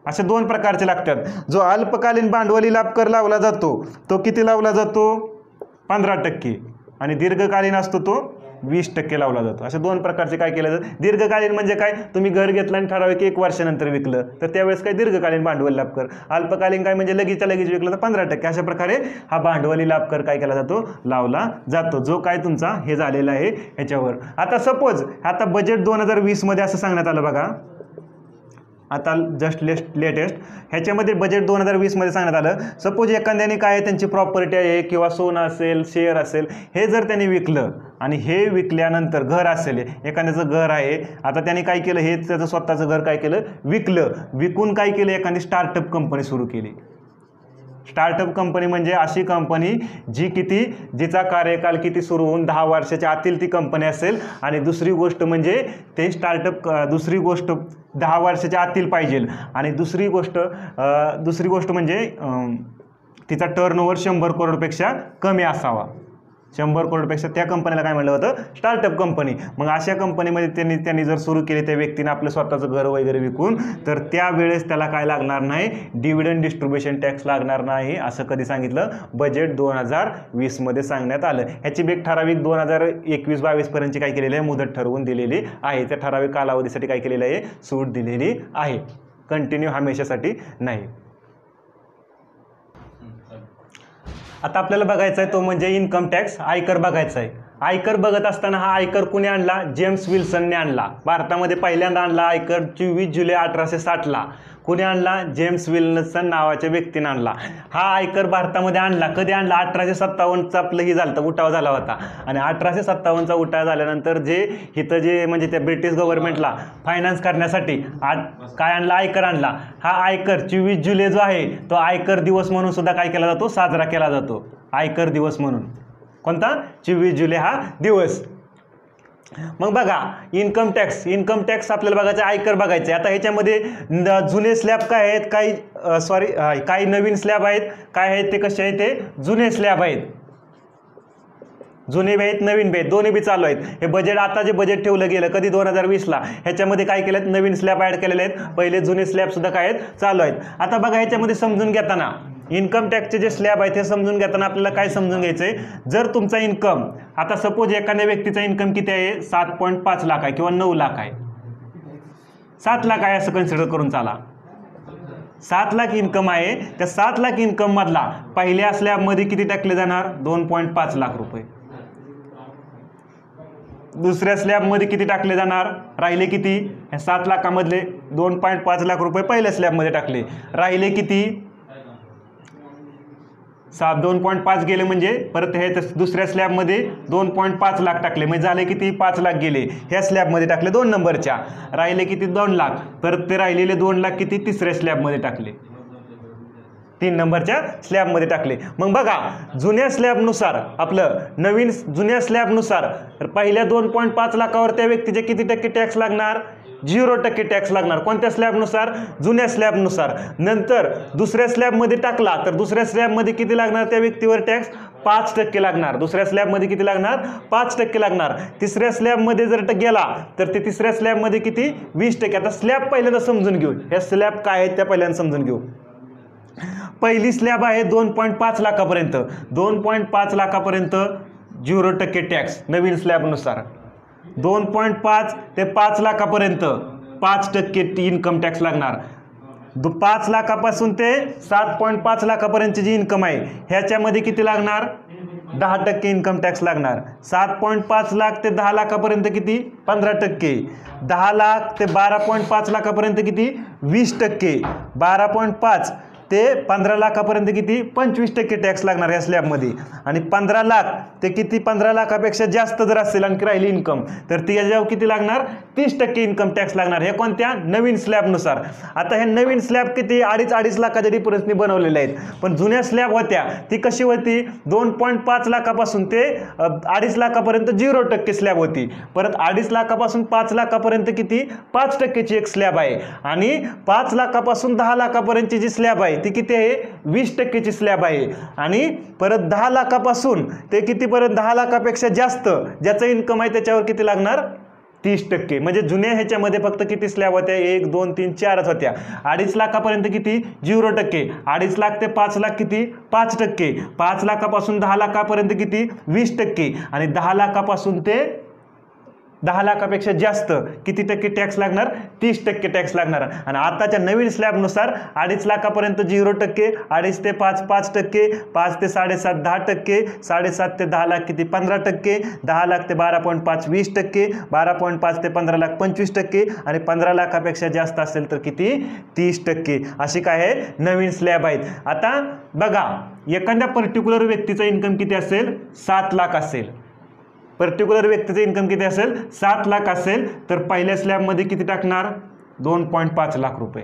असे 2 प्रकारचे लागतात. जो अल्पकालीन भांडवली लाभ कर लावला जातो तो किती लावला जातो, 15%, आणि दीर्घकालीन असतो तो 20% लावला जातो. अशा 2 प्रकारचे काय केलं जातं. दीर्घकालीन म्हणजे काय, तुम्ही घर घेतलं आणि ठराविक 1 वर्षानंतर विकलं तर त्यावेळेस काय दीर्घकालीन भांडवली लाभ कर. अल्पकालीन काय म्हणजे लगेचच्या लगेच विकलं तर 15%. अशा प्रकारे हा भांडवली लाभ कर काय केला जातो, लावला जातो, जो काय तुमचा हे झालेला आहे ह्याच्यावर. आता सपोज आता बजेट 2020 मध्ये असं सांगण्यात आलं बघा, आता जस्ट लेटेस्ट ह्याच्यामध्ये बजेट 2020 सांगण्यात आलं, सपोज एखाद्याने काय त्यांची प्रॉपर्टी आहे किंवा सोनं असेल, शेअर असेल, हे जर त्यांनी विकलं आणि हे विकल्यानंतर घर असेल, एखाद्याचं घर आहे, आता त्यांनी काय केलं, हे त्याचं स्वतःचं घर काय केलं, विकलं, विकून काय केलं, एखादी स्टार्टअप कंपनी सुरू केली. स्टार्टअप कंपनी म्हणजे अशी कंपनी जिचा कार्यकाल सुरू होऊन 10 वर्षाच्या आतील ती कंपनी असेल. आणि दुसरी गोष्ट म्हणजे ते स्टार्टअप, दुसरी गोष्ट 10 वर्षाच्या आतील पाहिजे. आणि दुसरी गोष्ट म्हणजे तिचा टर्नओव्हर 100 करोडपेक्षा कमी असावा. 100 करोडपेक्षा त्या कंपनीला काय म्हटलं होतं, स्टार्टअप कंपनी. मग अशा कंपनीमध्ये त्यांनी जर सुरू केली, त्या व्यक्तीने आपलं स्वतःचं घर वगैरे विकून, तर त्यावेळेस त्याला काय लागणार नाही, डिव्हिडंड डिस्ट्रीब्युशन टॅक्स लागणार नाही. असं कधी सांगितलं, बजेट 2020 सांगण्यात आलं. ह्याची एक ठराविक 2021-22 पर्यंतची काय केलेली आहे, मुदत ठरवून दिलेली आहे. त्या ठराविक कालावधीसाठी काय केलेलं आहे, सूट दिलेली आहे, कंटिन्यू हमेशासाठी नाही. आता आपल्याला बघायचा आहे तो म्हणजे इन्कम टॅक्स, आयकर बघायचा आहे. आयकर बघत असताना हा आयकर कुणी आणला, जेम्स विल्सनने आणला. भारतामध्ये पहिल्यांदा आणला आयकर 24 जुलै 1860ला. कुणी आणला, जेम्स विल्सन नावाच्या व्यक्तीने आणला. हा आयकर भारतामध्ये आणला, कधी आणला, 1857चा आपलं ही झालं, उठाव झाला होता. आणि 1857चा उठाव झाल्यानंतर म्हणजे त्या ब्रिटिश गव्हर्नमेंटला फायनान्स करण्यासाठी काय आणला, आयकर आणला. हा आयकर 24 जुलै जो आहे तो आयकर दिवस म्हणून सुद्धा काय केला जातो, साजरा केला जातो. आयकर दिवस म्हणून कोणता, 24 जुलै हा दिवस. मग बघा इन्कम टॅक्स आपल्याला बघायचं, आयकर बघायचं. आता ह्याच्यामध्ये जुने स्लॅब काय आहेत, काही नवीन स्लॅब आहेत. काय आहेत ते, कसे आहेत ते, जुने स्लॅब आहेत. जुने बी आहेत, नवीन बी आहेत, दोन्ही बी चालू आहेत. हे बजेट, आता जे बजेट ठेवलं गेलं कधी 2020ला, ह्याच्यामध्ये काय केलं आहेत, नवीन स्लॅब ॲड केलेले आहेत. पहिले जुने स्लॅब सुद्धा काय आहेत, चालू आहेत. आता बघा ह्याच्यामध्ये समजून घेताना इन्कम टॅक्सचे जे स्लॅब आहेत हे समजून घेताना आपल्याला काय समजून घ्यायचं आहे, जर तुमचा इन्कम, आता सपोज एखाद्या व्यक्तीचा इन्कम किती आहे, 7.5 लाख आहे किंवा 9 लाख आहे, 7 लाख आहे असं कन्सिडर करून चाला. 7 लाख इन्कम आहे. त्या 7 लाख इन्कम मधला पहिल्या स्लॅबमध्ये किती टाकले जाणार, 2.5 लाख रुपये. दुसऱ्या स्लॅबमध्ये किती टाकले जाणार, राहिले किती, 7 लाखामधले 2.5 लाख रुपये पहिल्या स्लॅबमध्ये टाकले, राहिले किती, 2.5 गेले, म्हणजे परत हे दुसऱ्या स्लॅबमध्ये 2.5 लाख टाकले, म्हणजे झाले किती, 5 लाख गेले. ह्या स्लॅबमध्ये टाकले 2 नंबरच्या, राहिले किती, 2 लाख. परत ते राहिलेले 2 लाख किती, तिसऱ्या स्लॅबमध्ये टाकले, 3 नंबरच्या स्लॅबमध्ये टाकले. मग बघा जुन्या स्लॅबनुसार, आपलं नवीन जुन्या स्लॅबनुसार पहिल्या 2.5 लाखावर त्या व्यक्तीचे किती टक्के टॅक्स लागणार, 0% टॅक्स लागणार. कोणत्या स्लॅबनुसार, जुन्या स्लॅबनुसार. नंतर दुसऱ्या स्लॅबमध्ये टाकला तर दुसऱ्या स्लॅबमध्ये किती लागणार, त्या व्यक्तीवर टॅक्स 5% लागणार. दुसऱ्या स्लॅबमध्ये किती लागणार, 5% लागणार. तिसऱ्या स्लॅबमध्ये जर गेला तर ते तिसऱ्या स्लॅबमध्ये किती, 20%. आता स्लॅब पहिल्यांदा समजून घेऊ, ह्या स्लॅब काय आहेत त्या पहिल्यांदा समजून घेऊ. पहिली स्लॅब आहे 2.5 लाखापर्यंत, 2.5 लाखापर्यंत 0% टॅक्स नवीन स्लॅबनुसार. 2.5 ते 5 लाखापर्यंत 5% इन्कम टॅक्स लागणार. 5 लाखापासून ते 7.5 लाखापर्यंतची जी इन्कम आहे ह्याच्यामध्ये किती लागणार, 10% इन्कम टॅक्स लागणार. 7.5 लाख ते 10 लाखापर्यंत किती, 15%. 10 लाख ते 12.5 लाखापर्यंत किती, 20%. 12.5 ते 15 लाखापर्यंत किती, 25% टॅक्स लागणार या स्लॅबमध्ये. आणि 15 लाख ते किती, 15 लाखापेक्षा जास्त जर असेल आणखी राहिली इन्कम तर ती याच्यावर किती लागणार, 30% इन्कम टॅक्स लागणार. हे कोणत्या, नवीन स्लॅबनुसार. आता हे नवीन स्लॅब किती, 2.5 लाखाच्या डिफरन्सने बनवलेले आहेत. पण जुन्या स्लॅब होत्या ती कशी होती, 2.5 लाखापासून ते 2.5 लाखापर्यंत 0% स्लॅब होती. परत 2.5 लाखापासून 5 लाखापर्यंत किती, 5%ची एक स्लॅब आहे. आणि 5 लाखापासून 10 लाखापर्यंतची जी स्लॅब आहे ती किती आहे, 20%ची स्लॅब आहे. आणि परत 10 लाखापासून ते कितीपर्यंत, 10 लाखापेक्षा जास्त ज्याचं इन्कम आहे त्याच्यावर किती लागणार, 30%. म्हणजे जुन्या ह्याच्यामध्ये फक्त किती स्लॅब होत्या, 1 2 3 4च होत्या. 2.5 लाखापर्यंत किती, 0%. 2.5 लाख ते 5 लाख किती, 5%. 5 लाखापासून 10 लाखापर्यंत किती, 20%. आणि 10 लाखापासून ते 10 लाखापेक्षा जास्त किती टक्के टॅक्स लागणार? 30% टॅक्स लागणार. आणि आताच्या नवीन स्लॅबनुसार 2.5 लाखापर्यंत 0%, 2.5 ते 5 5%, 5 ते 7.5 10%, 7.5 ते 10 लाख किती 15%, 10 लाख ते 12.5 20%, 12.5 ते 15 लाख 25% आणि 15 लाखापेक्षा जास्त असेल तर किती 30%. अशी काय आहे नवीन स्लॅब आहेत. आता बघा एखाद्या पर्टिक्युलर व्यक्तीचा इन्कम किती असेल? 7 लाख असेल. पर्टिक्युलर व्यक्तीचं इन्कम किती असेल? 7 लाख असेल तर पहिल्या स्लॅबमध्ये किती टाकणार? 2.5 लाख रुपये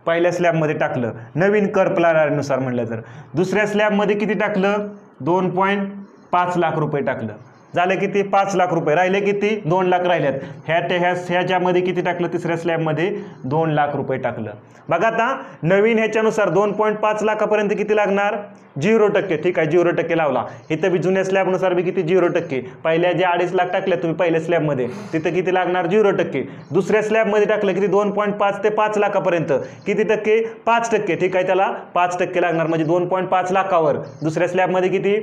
पहिल्या स्लॅबमध्ये टाकलं नवीन कर प्लॅननुसार म्हणलं तर. दुसऱ्या स्लॅबमध्ये किती टाकलं? 2.5 लाख रुपये टाकलं. झालं किती? 5 लाख रुपये. राहिले किती? 2 लाख राहिल्यात. ह्याच्यामध्ये किती टाकलं? तिसऱ्या स्लॅबमध्ये 2 लाख रुपये टाकलं. बघा आता नवीन ह्याच्यानुसार 2.5 लाखापर्यंत किती लागणार? 0%. ठीक आहे 0% लावला. इथं बी जुन्या स्लॅबनुसार बी किती 0%. पहिल्या जे 2.5 लाख टाकले तुम्ही पहिल्या स्लॅबमध्ये तिथं किती लागणार? 0%. दुसऱ्या स्लॅबमध्ये टाकलं किती? 2.5 ते 5 लाखापर्यंत किती टक्के? 5%. ठीक आहे त्याला 5% लागणार म्हणजे 2.5 लाखावर. दुसऱ्या स्लॅबमध्ये किती?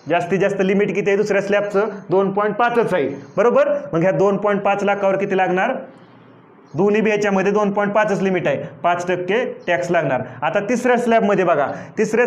जास्तीत जास्त लिमिट किती आहे दुसऱ्या स्लॅबचं? 2.5च आहे बरोबर. मग ह्या 2.5 लाखावर किती लागणार? दोन्ही बी ह्याच्यामध्ये 2.5च लिमिट आहे. 5% टॅक्स लागणार. आता तिसऱ्या स्लॅबमध्ये बघा तिसरी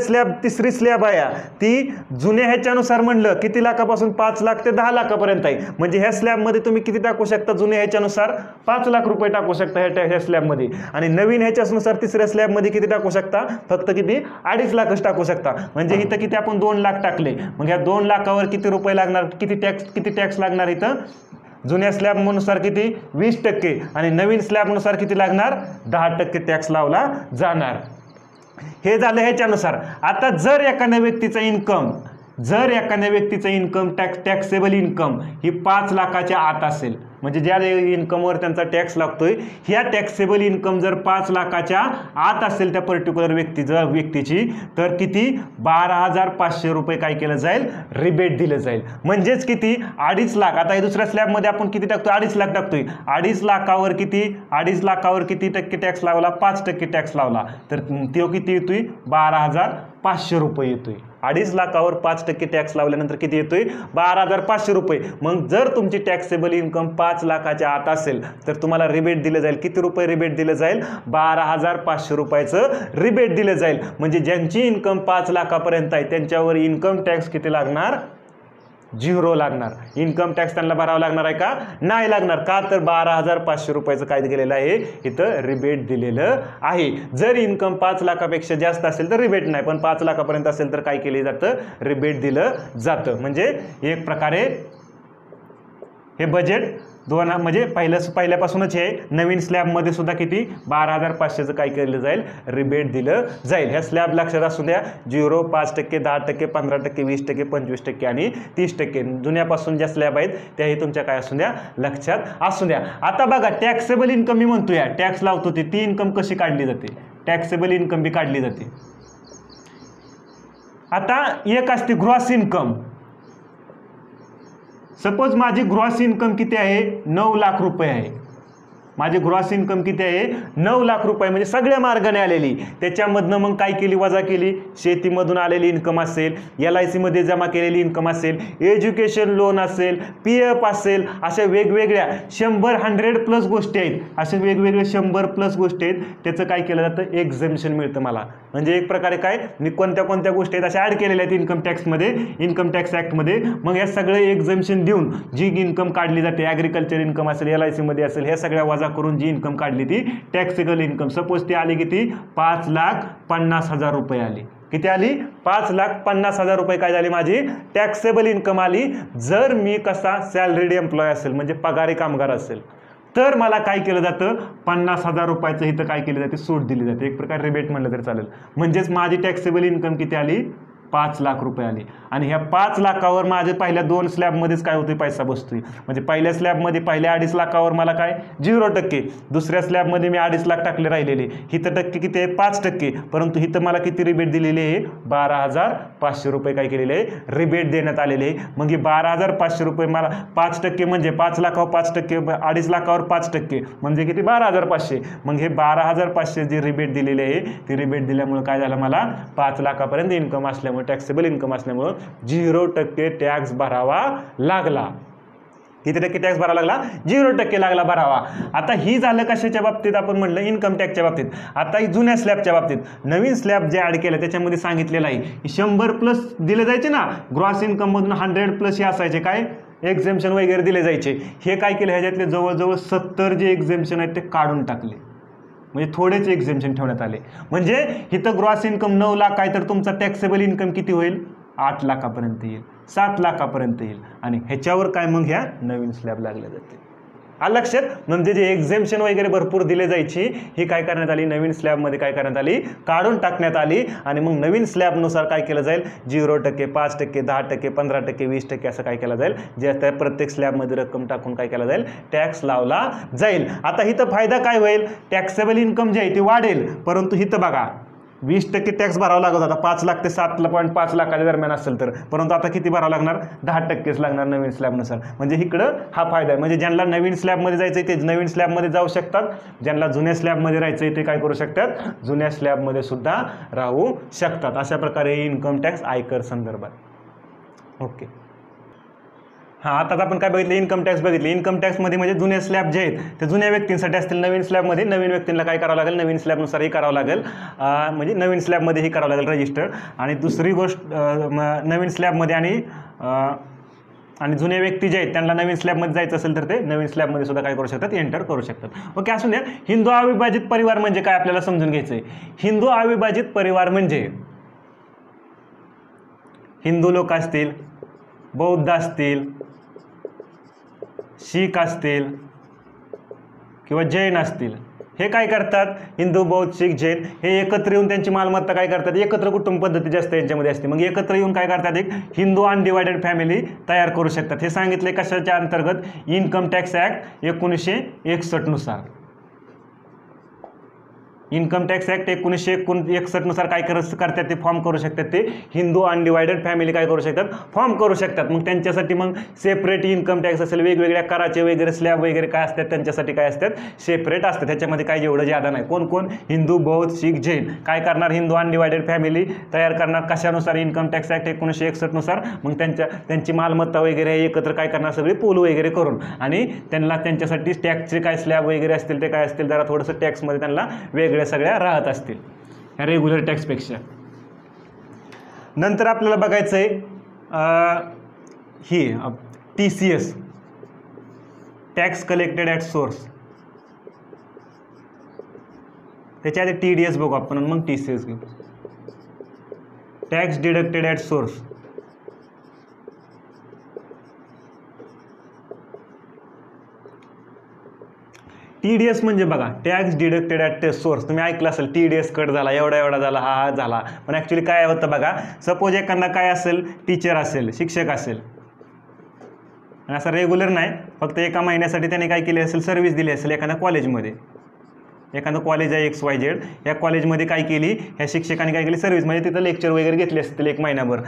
स्लॅब आहे ती जुन्या ह्याच्यानुसार म्हणलं किती लाखापासून? 5 लाख ते 10 लाखापर्यंत आहे. म्हणजे ह्या स्लॅबमध्ये तुम्ही किती टाकू शकता? जुन्या ह्याच्यानुसार 5 लाख रुपये टाकू शकता ह्या स्लॅबमध्ये. आणि नवीन ह्याच्यानुसार तिसऱ्या स्लॅबमध्ये किती टाकू शकता? फक्त किती? 2.5 लाखच टाकू शकता. म्हणजे इथं किती आपण 2 लाख टाकले. मग ह्या 2 लाखावर किती रुपये लागणार? किती टॅक्स लागणार इथं? जुन्या स्लॅबनुसार किती? 20% आणि नवीन स्लॅबनुसार किती लागणार? 10% टॅक्स लावला जाणार. हे झालं ह्याच्यानुसार. आता जर एखाद्या व्यक्तीचं इन्कम टॅक्सेबल इन्कम ही 5 लाखाच्या आत असेल म्हणजे ज्या इन्कमवर त्यांचा टॅक्स लागतोय ह्या टॅक्सेबल इन्कम जर 5 लाखाच्या आत असेल त्या पर्टिक्युलर व्यक्तीची तर किती? 12,500 रुपये काय केलं जाईल? रिबेट दिलं जाईल. म्हणजेच किती? 2.5 लाख. आता दुसऱ्या स्लॅबमध्ये आपण किती टाकतो? 2.5 लाख टाकतोय. 2.5 लाखावर किती? 2.5 लाखावर किती टक्के टॅक्स लावला? 5% टॅक्स लावला तर तो किती येतोय? 12,500 रुपये येतोय. 2.5 लाखावर 5% टॅक्स लावल्यानंतर किती येतोय? 12,500 रुपये. मग जर तुमची टॅक्सेबल इन्कम 5 लाखाच्या आत असेल तर तुम्हाला रिबेट दिलं जाईल. किती रुपये रिबेट दिलं जाईल? 12,500 रुपयाचं रिबेट दिलं जाईल. म्हणजे ज्यांची इन्कम 5 लाखापर्यंत आहे त्यांच्यावर इन्कम टॅक्स किती लागणार? 0 लागणार. इन्कम टॅक्स त्यांना भरावा लागणार आहे का? नाही लागणार. का तर 12,500 रुपयाचं काय दिलेलं आहे? इथं रिबेट दिलेलं आहे. जर इन्कम 5 लाखापेक्षा जास्त असेल तर रिबेट नाही, पण 5 लाखापर्यंत असेल तर काय केलं जातं? रिबेट दिलं जातं. म्हणजे एक प्रकारे हे बजेट म्हणजे पहिल्यापासूनच हे नवीन स्लॅबमध्ये सुद्धा किती? 12,500चं काय केलं जाईल? रिबेट दिलं जाईल. ह्या स्लॅब लक्षात असू द्या. 0, 5%, 10%, 15%, 20%, 25% आणि 30%. जुन्यापासून ज्या स्लॅब आहेत त्याही तुमच्या काय असू द्या? लक्षात असू द्या. आता बघा टॅक्सेबल इन्कम मी म्हणतोय टॅक्स लावतो ती इन्कम कशी काढली जाते? टॅक्सेबल इन्कम बी काढली जाते. आता एक असते ग्रॉस इन्कम. सपोज माझी ग्रॉस इन्कम किती आहे? 9 लाख रुपये आहे. माझी ग्रॉस इन्कम किती आहे? 9 लाख रुपये. म्हणजे सगळ्या मार्गाने आलेली. त्याच्यामधनं मग काय केली? वजा केली. शेतीमधून आलेली इन्कम असेल, LIC मध्ये जमा केलेली इन्कम असेल, एज्युकेशन लोन असेल, PF असेल, अशा वेगवेगळ्या 100+ गोष्टी आहेत. अशा वेगवेगळे 100+ गोष्टी आहेत. त्याचं काय केलं जातं? एक्झम्पशन मिळतं मला. म्हणजे एक प्रकारे काय? मी कोणत्या गोष्टी आहेत अशा ॲड केलेल्या आहेत इन्कम टॅक्समध्ये, इन्कम टॅक्स ॲक्टमध्ये. मग या सगळे एक्झम्पशन देऊन जी इन्कम काढली जाते, ॲग्रिकल्चर इन्कम असेल, LIC मध्ये असेल, ह्या सगळ्या वजा करून जी इन्कम काढली ती टॅक्सेबल इन्कम. सपोज ती आली किती? 5,50,000 रुपये आली. किती आली? 5,50,000 रुपये काय झाली? माझी टॅक्सेबल इन्कम आली. जर मी कसा सॅलरीड एम्प्लॉय असेल म्हणजे पगारी कामगार असेल तर मला काय केलं जातं? 50,000 रुपयाचं इथं काय केलं जाते? सूट दिली जाते. एक प्रकार रिबेट म्हणलं तरी चालेल. म्हणजेच माझी टॅक्सेबल इन्कम किती आली? 5 लाख रुपये आली. आणि ह्या 5 लाखावर माझे पहिल्या 2 स्लॅबमध्येच काय होते? पैसा बसतोय. म्हणजे पहिल्या स्लॅबमध्ये पहिल्या 2.5 लाखावर मला काय? 0%. दुसऱ्या स्लॅबमध्ये मी 2.5 लाख टाकले राहिलेले. हिथं टक्के किती आहे? 5%. परंतु हिथं मला किती रिबेट दिलेली आहे? 12,500 रुपये काय केलेले आहे? रिबेट देण्यात आलेले आहे. मग हे 12,500 रुपये मला 5% म्हणजे 5 लाखावर 5%, 2.5 लाखावर 5% म्हणजे किती? 12,500. मग हे 12,500 जे रिबेट दिलेले आहे ते रिबेट दिल्यामुळे काय झालं? मला 5 लाखापर्यंत इन्कम असल्यामुळे, टॅक्सेबल इन्कम असल्यामुळं 0% टॅक्स भरावा लागला. किती टक्के टॅक्स भरावा लागला? 0% लागला भरावा. आता ही झालं कशाच्या बाबतीत? आपण म्हणलं इन्कम टॅक्सच्या बाबतीत. आता ही जुन्या स्लॅबच्या बाबतीत. नवीन स्लॅब जे ऍड केलं त्याच्यामध्ये सांगितलेलं आहे 100+ दिले जायचे ना, ग्रॉस इन्कम मधून 100+ हे असायचे काय एक्झेम्पशन वगैरे दिले जायचे. हे काय केलं, ह्याच्यातले जवळजवळ 70 जे एक्झेम्पशन आहेत ते काढून टाकले, म्हणजे थोडेच एक्झेम्पशन ठेवण्यात आले. म्हणजे इथं ग्रॉस इन्कम 9 लाख आहे तर तुमचा टॅक्सेबल इन्कम किती होईल? 8 लाखापर्यंत येईल, 7 लाखापर्यंत येईल. आणि ह्याच्यावर काय मग ह्या नवीन स्लॅब लागले जाते. आलं लक्षात? म्हणजे जे एक्झेम्पशन वगैरे भरपूर दिले जायची ही काय करण्यात आली? नवीन स्लॅबमध्ये काय करण्यात आली? काढून टाकण्यात आली. आणि मग नवीन स्लॅबनुसार काय केलं जाईल? 0%, 5%, 10%, 15%, 20% असं काय केलं जाईल? जे त्या प्रत्येक स्लॅबमध्ये रक्कम टाकून काय केला जाईल? टॅक्स लावला जाईल. आता इथं फायदा काय होईल? टॅक्सेबल इन्कम जी आहे ती वाढेल. परंतु इथं बघा 20% टॅक्स भरावा लागत होता, 5 लाख ते 7.5 लाखाच्या दरम्यान असेल तर, परंतु आता किती भरावं लागणार? 10%च लागणार नवीन स्लॅबनुसार. म्हणजे इकडं हा फायदा आहे. म्हणजे ज्यांना नवीन स्लॅबमध्ये जायचं आहे ते नवीन स्लॅबमध्ये जाऊ शकतात, ज्यांना जुन्या स्लॅबमध्ये राहायचं आहे ते काय करू शकतात? जुन्या स्लॅबमध्ये सुद्धा राहू शकतात. अशा प्रकारे इन्कम टॅक्स आयकर संदर्भात. ओके, हां, आता आपण काय बघितलं? इन्कम टॅक्स बघितले. इन्कम टॅक्समध्ये म्हणजे जुने स्लॅब जे आहेत ते जुन्या व्यक्तींसाठी असतील. नवीन स्लॅबमध्ये नवीन व्यक्तींना काय करावं लागेल? नवीन स्लॅबनुसारही करावं लागेल, म्हणजे नवीन स्लॅबमध्येही करावं लागेल रजिस्टर. आणि दुसरी गोष्ट नवीन स्लॅबमध्ये आणि जुने व्यक्ती जे आहेत त्यांना नवीन स्लॅबमध्ये जायचं असेल तर ते नवीन स्लॅबमध्ये सुद्धा काय करू शकतात? एंटर करू शकतात. ओके, असून द्या. हिंदू अविभाजित परिवार म्हणजे काय आपल्याला समजून घ्यायचं आहे. हिंदू अविभाजित परिवार म्हणजे हिंदू लोक असतील, बौद्ध असतील, शीख असतील किंवा जैन असतील. हे काय करतात? हिंदू, बौद्ध, शीख, जैन हे एकत्र येऊन त्यांची मालमत्ता काय करतात? एकत्र कुटुंब पद्धती जास्त यांच्यामध्ये असते. मग एकत्र येऊन काय करतात? एक हिंदू अनडिवायडेड फॅमिली तयार करू शकतात. हे सांगितले कशाच्या अंतर्गत? इन्कम टॅक्स ॲक्ट 1961 नुसार. इन्कम टॅक्स ॲक्ट 1961 नुसार काय करतात? ते फॉर्म करू शकतात. ते हिंदू अनडिवायडेड फॅमिली काय करू शकतात? फॉर्म करू शकतात. मग त्यांच्यासाठी मग सेपरेट इन्कम टॅक्स असेल, वेगवेगळ्या कराचे वगैरे स्लॅब वगैरे काय असतात त्यांच्यासाठी काय असतात? सेपरेट असतात. त्याच्यामध्ये काय एवढं ज्यादा नाही. कोण कोण? हिंदू, बौद्ध, शीख, जैन काय करणार? हिंदू अनडिवायडेड फॅमिली तयार करणार. कशानुसार? इन्कम टॅक्स ॲक्ट 1961 नुसार. मग त्यांची मालमत्ता वगैरे एकत्र काय करणार? सगळी पूल वगैरे करून. आणि त्यांना त्यांच्यासाठी टॅक्सचे काय स्लॅब वगैरे असतील ते काय असतील जरा थोडंसं टॅक्समध्ये त्यांना वेगळं सगळ्या राहत असतील ह्या रेग्युलर टॅक्सपेक्षा. नंतर आपल्याला बघायचं आहे ही TCS, tax collected at source. त्याच्या आधी TDS बघू आपण, मग TCS घेऊ. Tax deducted at source. TDS म्हणजे बघा टॅक्स डिडक्टेड ॲट सोर्स. तुम्ही ऐकलं असेल TDS कट झाला, एवढा झाला, हा झाला. पण ॲक्च्युली काय होतं बघा, सपोज एखादा काय असेल, टीचर असेल, शिक्षक असेल, आणि असं रेग्युलर नाही, फक्त एका महिन्यासाठी त्याने काय केले असेल? सर्व्हिस दिली असेल एखाद्या कॉलेजमध्ये. एखादं कॉलेज आहे XYZ, या कॉलेजमध्ये काय केली? ह्या शिक्षकांनी काय केली? सर्व्हिस, म्हणजे तिथं लेक्चर वगैरे घेतले असतील 1 महिनाभर.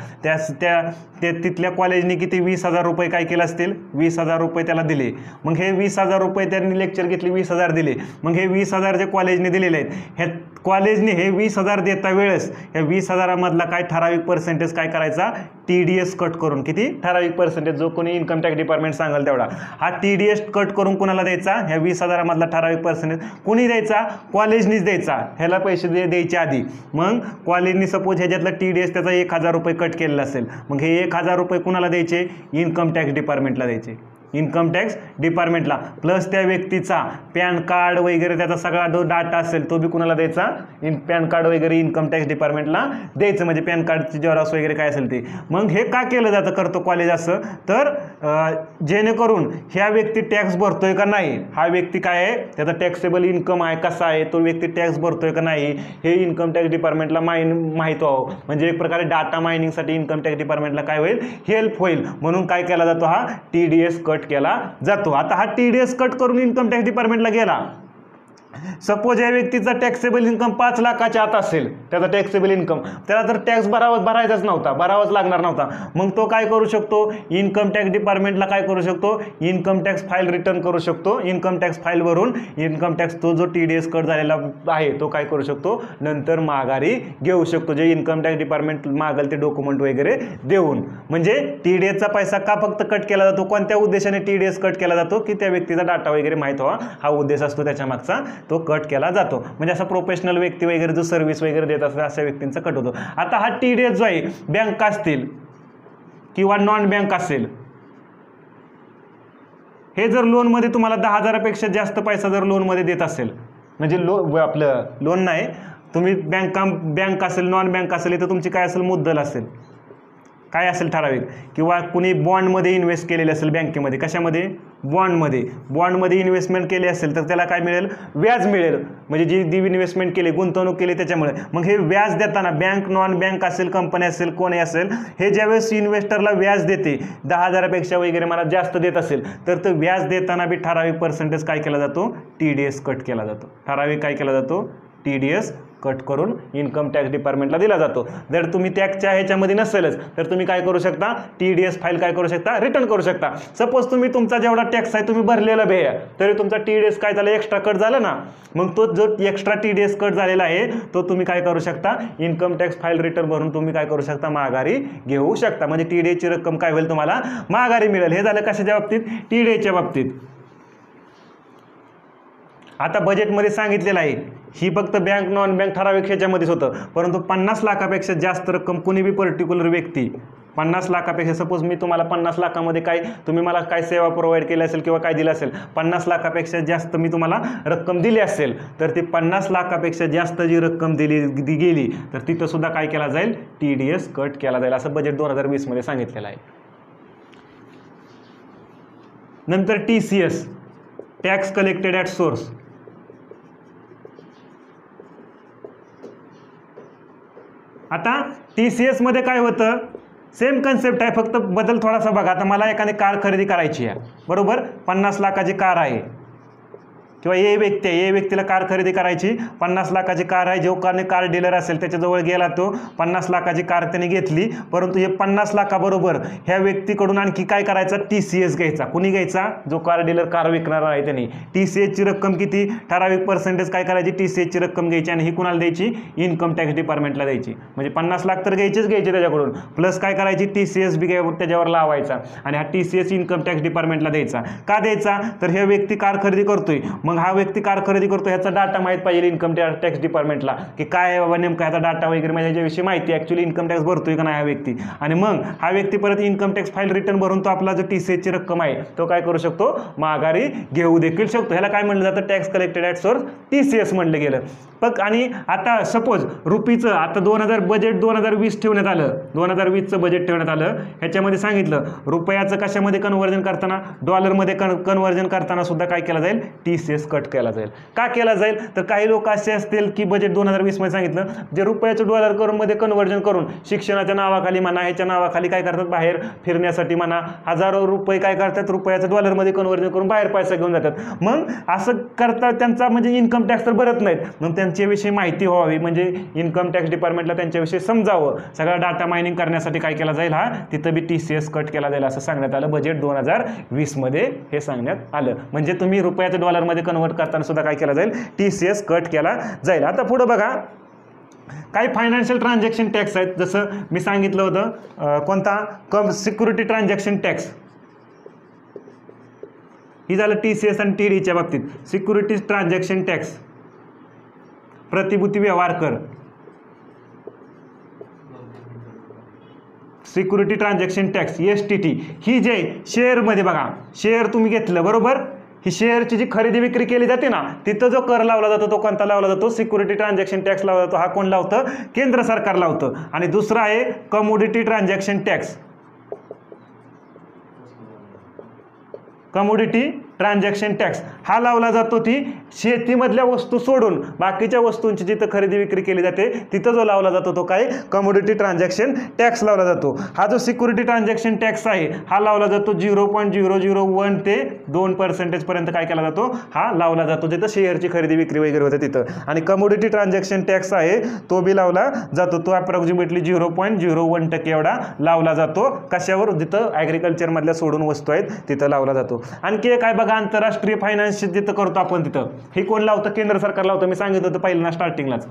तिथल्या कॉलेजने किती? 20,000 रुपये काय केलं असतील? 20,000 रुपये त्याला दिले. मग हे 20,000 रुपये त्यांनी लेक्चर घेतले, 20,000 दिले. मग हे 20,000 जे कॉलेजने दिलेले आहेत, ह्या कॉलेजने हे 20,000 देता वेळेस ह्या 20,000मधला काय ठराविक पर्सेंटेज काय करायचा? TDS कट करून. किती? ठराविक पर्सेंटेज जो कोणी इन्कम टॅक्स डिपार्टमेंट सांगाल तेवढा. हा TDS कट करून कोणाला द्यायचा? ह्या 20,000मधला ठराविक पर्सेंटेज कोणी द्यायचा? कॉलेजनीच द्यायचा. ह्याला पैसे द्यायच्या आधी. मग कॉलेजनी सपोज ह्याच्यातला TDS त्याचा 1,000 रुपये कट केलेला असेल, मग हे 1,000 रुपये कुणाला द्यायचे? इन्कम टॅक्स डिपार्टमेंटला द्यायचे. इन्कम टॅक्स डिपार्टमेंटला. प्लस त्या व्यक्तीचा पॅन कार्ड वगैरे त्याचा सगळा जो डाटा असेल तो बी कुणाला द्यायचा? पॅन कार्ड वगैरे इन्कम टॅक्स डिपार्टमेंटला द्यायचं. म्हणजे पॅन कार्डची जेरॉक्स वगैरे काय असेल ते. मग हे का केलं जातं, करतो कॉलेज असं? तर जेणेकरून ह्या व्यक्ती टॅक्स भरतोय का नाही, हा व्यक्ती काय आहे, त्याचा टॅक्सेबल इन्कम आहे कसा आहे, तो व्यक्ती टॅक्स भरतोय का नाही, हे इन्कम टॅक्स डिपार्टमेंटला माहीत व्हावं. म्हणजे एक प्रकारे डाटा मायनिंगसाठी इन्कम टॅक्स डिपार्टमेंटला काय होईल? हेल्प होईल. म्हणून काय केला जातो? हा TDS कट केला जातो. आता हा TDS कट करून इन्कम टॅक्स डिपार्टमेंटला गेला, सपोज या व्यक्तीचा टॅक्सेबल इन्कम 5 लाखाच्या आत असेल, त्याचा टॅक्सेबल इन्कम, त्याला तर टॅक्स भरायचाच नव्हता, भरावाच लागणार नव्हता, मग तो काय करू शकतो, इन्कम टॅक्स डिपार्टमेंटला काय करू शकतो, इन्कम टॅक्स फाईल रिटर्न करू शकतो. इन्कम टॅक्स फाईल भरून इन्कम टॅक्स तो जो TDS कट झालेला आहे तो काय करू शकतो, नंतर माघारी घेऊ शकतो, जे इन्कम टॅक्स डिपार्टमेंट मागेल ते डॉक्युमेंट वगैरे देऊन. म्हणजे TDSचा पैसा का फक्त कट केला जातो, कोणत्या उद्देशाने TDS कट केला जातो, की त्या व्यक्तीचा डाटा वगैरे माहीत व्हावा, हा उद्देश असतो त्याच्या मागचा, तो कट केला जातो. म्हणजे असा प्रोफेशनल व्यक्ती वगैरे जो सर्व्हिस वगैरे देत असतात अशा व्यक्तींचा कट होतो. आता हा TDS जो आहे बँक असतील किंवा नॉन बँक असेल, हे जर लोनमध्ये तुम्हाला 10,000पेक्षा जास्त पैसा जर लोनमध्ये देत असेल, म्हणजे आपलं लोन नाही, तुम्ही बँक असेल नॉन बँक असेल, तर तुमची काय असेल, मुद्दल असेल, काय असेल ठराविक, किंवा कुणी बॉन्डमध्ये इन्व्हेस्ट केलेले असेल बँकेमध्ये, कशामध्ये, बॉन्डमध्ये इन्व्हेस्टमेंट केली असेल तर त्याला काय मिळेल, व्याज मिळेल. म्हणजे जी इन्व्हेस्टमेंट केली, गुंतवणूक केली त्याच्यामुळे. मग हे व्याज देताना बँक नॉन बँक असेल, कंपनी असेल, कोणी असेल, हे ज्यावेळेस इन्व्हेस्टरला व्याज देते 10,000पेक्षा वगैरे मला जास्त देत असेल, तर तो व्याज देताना बी ठराविक पर्सेंटेज काय केला जातो, TDS कट केला जातो. ठराविक काय केला जातो, TDS कट करून इन्कम टॅक्स डिपार्टमेंटला दिला जातो. जर तुम्ही टॅक्सच्या ह्याच्यामध्ये नसेलच तर तुम्ही काय करू शकता, TDS फाईल काय करू शकता, रिटर्न करू शकता. सपोज तुम्ही तुमचा जेवढा टॅक्स आहे तुम्ही भरलेला भैया, तरी तुमचा TDS काय झाला, एक्स्ट्रा कट झाला ना, मग तो जो एक्स्ट्रा TDS कट झालेला आहे तो तुम्ही काय करू शकता, इन्कम टॅक्स फाईल रिटर्न भरून तुम्ही काय करू शकता, माघारी घेऊ शकता. म्हणजे TDSची रक्कम काय होईल, तुम्हाला माघारी मिळेल. हे झालं कशाच्या बाबतीत, TDSच्या बाबतीत. आता बजेटमध्ये सांगितलेलं आहे, ही फक्त बँक नॉन बँक ठराविक ह्याच्यामध्येच होतं, परंतु 50 लाखापेक्षा जास्त रक्कम कुणी बी पर्टिक्युलर व्यक्ती 50 लाखापेक्षा, सपोज मी तुम्हाला 50 लाखामध्ये काय, तुम्ही मला काय सेवा प्रोव्हाइड केली असेल किंवा काय दिलं असेल, 50 लाखापेक्षा जास्त मी तुम्हाला रक्कम दिली असेल, तर ती 50 लाखापेक्षा जास्त जी रक्कम दिली गेली तर तिथं सुद्धा काय केला जाईल, TDS कट केला जाईल. असं बजेट 2020 मध्ये सांगितलेलं आहे. नंतर TCS, tax collected at source. आता TCS मध्ये काय होतं, सेम कन्सेप्ट आहे, फक्त बदल थोडासा बघा. आता मला एखादी कार खरेदी करायची आहे, बरोबर, 50 लाखाची कार आहे, किंवा ए व्यक्ती आहे, ए व्यक्तीला कार खरेदी करायची, 50 लाखाची कार आहे, जो कार डीलर असेल त्याच्याजवळ गेला, तो 50 लाखाची कार त्याने घेतली, परंतु हे 50 लाखाबरोबर ह्या व्यक्तीकडून आणखी काय करायचा, TCS घ्यायचा. कुणी घ्यायचा, जो कार डीलर कार विकणार आहे त्यांनी. TCSची रक्कम किती, ठराविक पर्सेंटेज काय करायची, TCSची रक्कम घ्यायची आणि ही कुणाला द्यायची, इन्कम टॅक्स डिपार्टमेंटला द्यायची. म्हणजे 50 लाख तर घ्यायचे त्याच्याकडून, प्लस काय करायची, TCS बी त्याच्यावर लावायचा आणि हा TCS इन्कम टॅक्स डिपार्टमेंटला द्यायचा. का द्यायचा, तर हे व्यक्ती कार खरेदी करतोय, मग हा व्यक्ती कार खरेदी करतो, ह्याचा डाटा माहीत पाहिजे इन्कम टॅक्स डिपार्टमेंटला, की काय आहे बाबा नेमका ह्याचा डाटा वगैरे, म्हणजे ह्याच्याविषयी माहिती, ॲक्च्युली इन्कम टॅक्स भरतोय का नाही हा व्यक्ती. आणि मग हा व्यक्ती परत इन्कम टॅक्स फाईल रिटर्न भरून तो आपला जो TCSची रक्कम आहे तो काय करू शकतो, माघारी घेऊ देखील शकतो. ह्याला काय म्हणलं जातं, tax collected at source, TCS म्हणलं गेलं. आणि आता सपोज रुपीचं, आता बजेट 2020 ठेवण्यात आलं, 2020चं बजेट ठेवण्यात आलं, ह्याच्यामध्ये सांगितलं रुपयाचं कशामध्ये कन्व्हर्जन करताना, डॉलरमध्ये कन्व्हर्जन करताना सुद्धा काय केलं जाईल, TCS कट केला जाईल. का केला जाईल, तर काही लोक असे असतील की बजेट 2020 मध्ये सांगितलं, जे रुपयाचं डॉलर मध्ये कन्व्हर्जन करून शिक्षणाच्या नावाखाली म्हणा, ह्याच्या नावाखाली काय करतात, बाहेर फिरण्यासाठी म्हणा, हजारो रुपये काय करतात, रुपयाचं डॉलरमध्ये कन्व्हर्जन करून बाहेर पैसा घेऊन जातात. मग असं करता त्यांचा म्हणजे इन्कम टॅक्स तर भरत नाहीत, मग त्यांच्याविषयी माहिती व्हावी, म्हणजे इन्कम टॅक्स डिपार्टमेंटला त्यांच्याविषयी समजावं, सगळा डाटा मायनिंग करण्यासाठी काय केला जाईल, हा तिथं बी TCS कट केला जाईल असं सांगण्यात आलं. बजेट 2020 मध्ये हे सांगण्यात आलं. म्हणजे तुम्ही रुपयाचं डॉलरमध्ये कन्व्हर्ट करताना सुद्धा काय केला जाईल, TCS कट केला जाईल. आता पुढे बघा, काही फायनान्शियल ट्रान्झॅक्शन टॅक्स आहेत, जसं मी सांगितलं होतं, कोणता, सिक्युरिटी ट्रान्झॅक्शन टॅक्स. ही झालं TCS आणि TDच्या बाबतीत. सिक्युरिटी ट्रान्झॅक्शन टॅक्स, प्रतिभूती व्यवहार कर, सिक्युरिटी ट्रान्झॅक्शन टॅक्स STT. ही जे शेअरमध्ये बघा, शेअर तुम्ही घेतलं, बरोबर, ही शेअरची जी खरेदी विक्री केली जाते ना, तिथं जो कर लावला जातो तो कोणता लावला जातो, सिक्युरिटी ट्रान्झॅक्शन टॅक्स लावला जातो. हा कोण लावतं, केंद्र सरकार लावतं. आणि दुसरा आहे commodity transaction tax, commodity transaction tax हा लावला जातो ती शेतीमधल्या वस्तू सोडून बाकीच्या वस्तूंची जिथं खरेदी विक्री केली जाते तिथं जो लावला जातो तो काय कमोडिटी ट्रान्झॅक्शन टॅक्स लावला जातो. हा जो सिक्युरिटी ट्रान्झॅक्शन टॅक्स आहे हा लावला जातो 0.001 ते 2% पर्यंत काय केला जातो हा लावला जातो जिथं शेअरची खरेदी विक्री वगैरे होते तिथं. आणि कमोडिटी ट्रान्झॅक्शन टॅक्स आहे तो बी लावला जातो, तो अप्रॉक्सिमेटली 0.01% एवढा लावला जातो. कशावर? जिथं ॲग्रिकल्चर मधल्या सोडून वस्तू आहेत तिथं लावला जातो. आणखी काय बघा, आंतरराष्ट्रीय फायनान्स जिथं करतो आपण तिथं हे कोण लावतं? केंद्र सरकार लावतं. मी सांगितलं होतं पहिल्यांदा स्टार्टिंगलाच.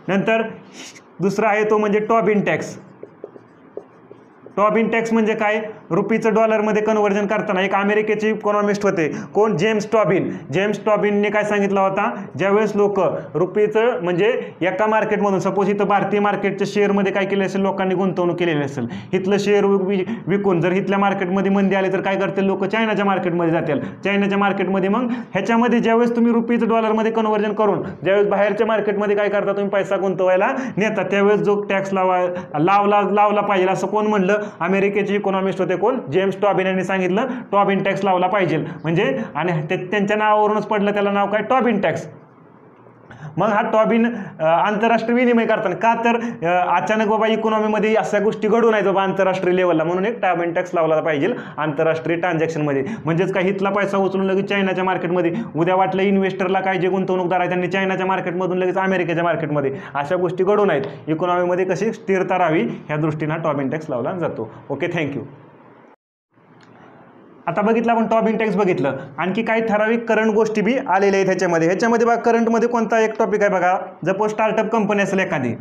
नंतर दुसरा आहे तो म्हणजे टॉबिन टॅक्स. टॉबिन टॅक्स म्हणजे काय? रुपीचं डॉलरमध्ये कन्व्हर्जन करताना एक अमेरिकेचे इकॉनॉमिस्ट होते कोण? James Tobin. जेम्स टॉबिनने काय सांगितलं होता? ज्यावेळेस लोक रुपीचं म्हणजे एका मार्केटमधून सपोज इथं भारतीय मार्केटच्या शेअरमध्ये काय केलं असेल लोकांनी गुंतवणूक केलेली असेल, इथलं शेअर विकून जर इथल्या मार्केटमध्ये मंदी आली तर काय करतील लोक? चायनाच्या मार्केटमध्ये जातील. चायनाच्या मार्केटमध्ये मग ह्याच्यामध्ये ज्यावेळेस तुम्ही रुपीचं डॉलरमध्ये कन्व्हर्जन करून ज्यावेळेस बाहेरच्या मार्केटमध्ये काय करता तुम्ही पैसा गुंतवायला नेता त्यावेळेस जो टॅक्स लावला पाहिजे असं कोण म्हणलं? अमेरिकेचे इकॉनॉमिस्ट होते कोण? जेम्स टॉबिन यांनी सांगितलं टॉबिन टॅक्स लावला पाहिजे. म्हणजे आणि त्यांच्या नावावरूनच पडलं त्याला नाव काय? Tobin tax. मग हा टॉबिन आंतरराष्ट्रीय विनिमय करताना का तर अचानक बाबा इकॉनॉमीमध्ये अशा गोष्टी घडून आहेत बाबा आंतरराष्ट्रीय लेवलला म्हणून एक टॉबिन टॅक्स लावला पाहिजे आंतरराष्ट्रीय ट्रान्झॅक्शनमध्ये. म्हणजेच काय इथला पैसा उचलून लगेच चायनाच्या मार्केटमध्ये उद्या वाटलं इन्व्हेस्टरला काय जे गुंतवणूकदार आहे त्यांनी चायनाच्या मार्केटमधून लगेच अमेरिकेच्या मार्केटमध्ये अशा गोष्टी घडून आहेत. इकॉनॉमीमध्ये कशी स्थिरता राहावी ह्या दृष्टीनं टॉबिन टॅक्स लावला जातो. Okay, thank you. आता बघितलं आपण टॉबिन टॅक्स बघितलं. आणखी काही ठराविक करंट गोष्टी बी आलेल्या आहेत ह्याच्यामध्ये बघा करंटमध्ये कोणता एक टॉपिक आहे बघा. सपोज स्टार्टअप कंपनी असेल एखादी.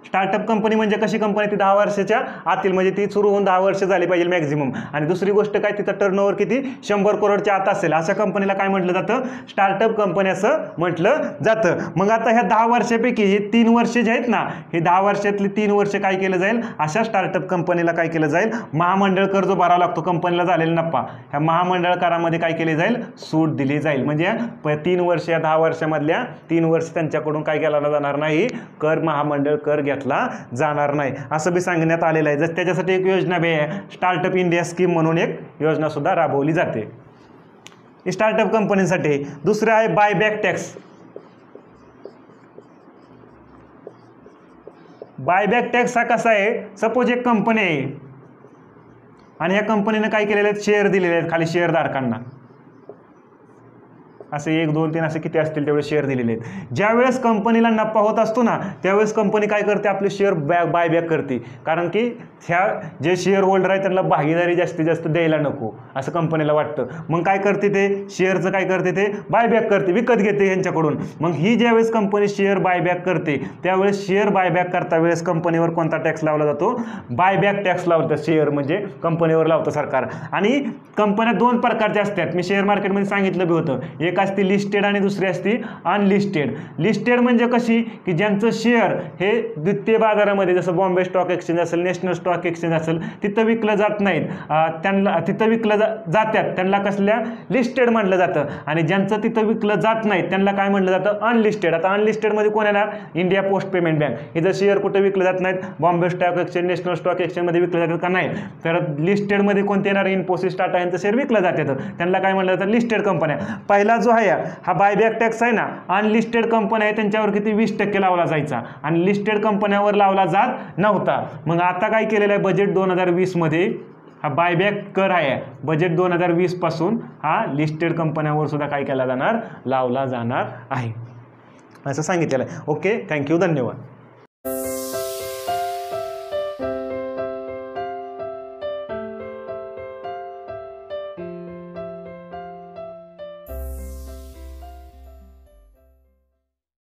स्टार्टअप कंपनी म्हणजे कशी कंपनी? ती 10 वर्षाच्या आतील म्हणजे ती सुरू होऊन 10 वर्ष झाली पाहिजे मॅक्झिमम. आणि दुसरी गोष्ट काय तिथं टर्नओव्हर किती 100 करोडच्या आत असेल अशा कंपनीला काय म्हटलं जातं? स्टार्टअप कंपनी असं म्हटलं जातं. मग आता ह्या 10 वर्षापैकी हे 3 वर्ष जे आहेत ना हे 10 वर्षातली 3 वर्ष काय केलं जाईल? अशा स्टार्टअप कंपनीला काय केलं जाईल? महामंडळ कर जो भरावा लागतो कंपनीला झालेला नफा ह्या महामंडळ करामध्ये काय केले जाईल? सूट दिली जाईल. म्हणजे 3 वर्ष या 10 वर्षामधल्या 3 वर्ष त्यांच्याकडून काय केला जाणार नाही? कर महामंडळ कर घेतला जाणार नाही असं बी सांगण्यात आलेलं आहे. जर त्याच्यासाठी एक योजना बी आहे स्टार्टअप इंडिया स्कीम म्हणून एक योजना सुद्धा राबवली जाते स्टार्टअप कंपनीसाठी. दुसरं आहे बायबॅक टॅक्स. बायबॅक टॅक्स हा कसा आहे? सपोज एक कंपनी आहे आणि ह्या कंपनीने काय केलेले आहेत? शेअर दिलेले आहेत खाली शेअरधारकांना. असे 1 2 3 असे किती असतील तेवढे शेअर दिलेले आहेत. ज्यावेळेस कंपनीला नफा होत असतो ना त्यावेळेस कंपनी काय करते? आपले शेअर बायबॅक करते. कारण की ह्या जे शेअर होल्डर आहे त्यांना भागीदारी जास्तीत जास्त द्यायला नको असं कंपनीला वाटतं. मग काय करते? ते शेअरचं काय करते? ते बायबॅक करते, विकत घेते यांच्याकडून. मग ही ज्यावेळेस कंपनी शेअर बायबॅक करते त्यावेळेस शेअर बायबॅक करता वेळेस कंपनीवर कोणता टॅक्स लावला जातो? बायबॅक टॅक्स लावतात. शेअर म्हणजे कंपनीवर लावतं सरकार. आणि कंपन्या 2 प्रकारच्या असतात. मी शेअर मार्केटमध्ये सांगितलं बी होतं. एक असते लिस्टेड आणि दुसरी असते अनलिस्टेड. लिस्टेड म्हणजे कशी की ज्यांचं शेअर हे द्वितीय बाजारामध्ये जसं बॉम्बे स्टॉक एक्सचेंज असेल नॅशनल स्टॉक एक्सचेंज असेल तिथं विकलं जात नाहीत त्यांना तिथं विकलं जातात त्यांना कसल्या लिस्टेड म्हटलं जातं. आणि ज्यांचं तिथं विकलं जात नाही त्यांना काय म्हटलं जातं? अनलिस्टेड. आता अनलिस्टेडमध्ये कोण येणार? India post payment bank. हे जर शेअर कुठे विकले जात नाहीत Bombay stock exchange national stock एक्सचेंजमध्ये विकले जातात का? नाही. तर लिस्टेडमध्ये कोणते येणार? इन्फोसिस टाटा यांचं शेअर विकलं जातात त्यांना काय म्हटलं जातं? लिस्टेड कंपन्या. पहिला जो आहे हा बायबॅक टॅक्स आहे ना अनलिस्टेड कंपन्या आहे त्यांच्यावर किती 20% लावला जायचा आणि लिस्टेड कंपन्यावर लावला जात नव्हता. मग आता काय केलेलं आहे? बजेट 2020 मध्ये हा बायबॅक कर आहे. बजेट 2020 पासून हा लिस्टेड कंपन्यावर सुद्धा काय केला जाणार? लावला जाणार आहे असं सांगितलेलं आहे. ओके, थँक्यू, धन्यवाद.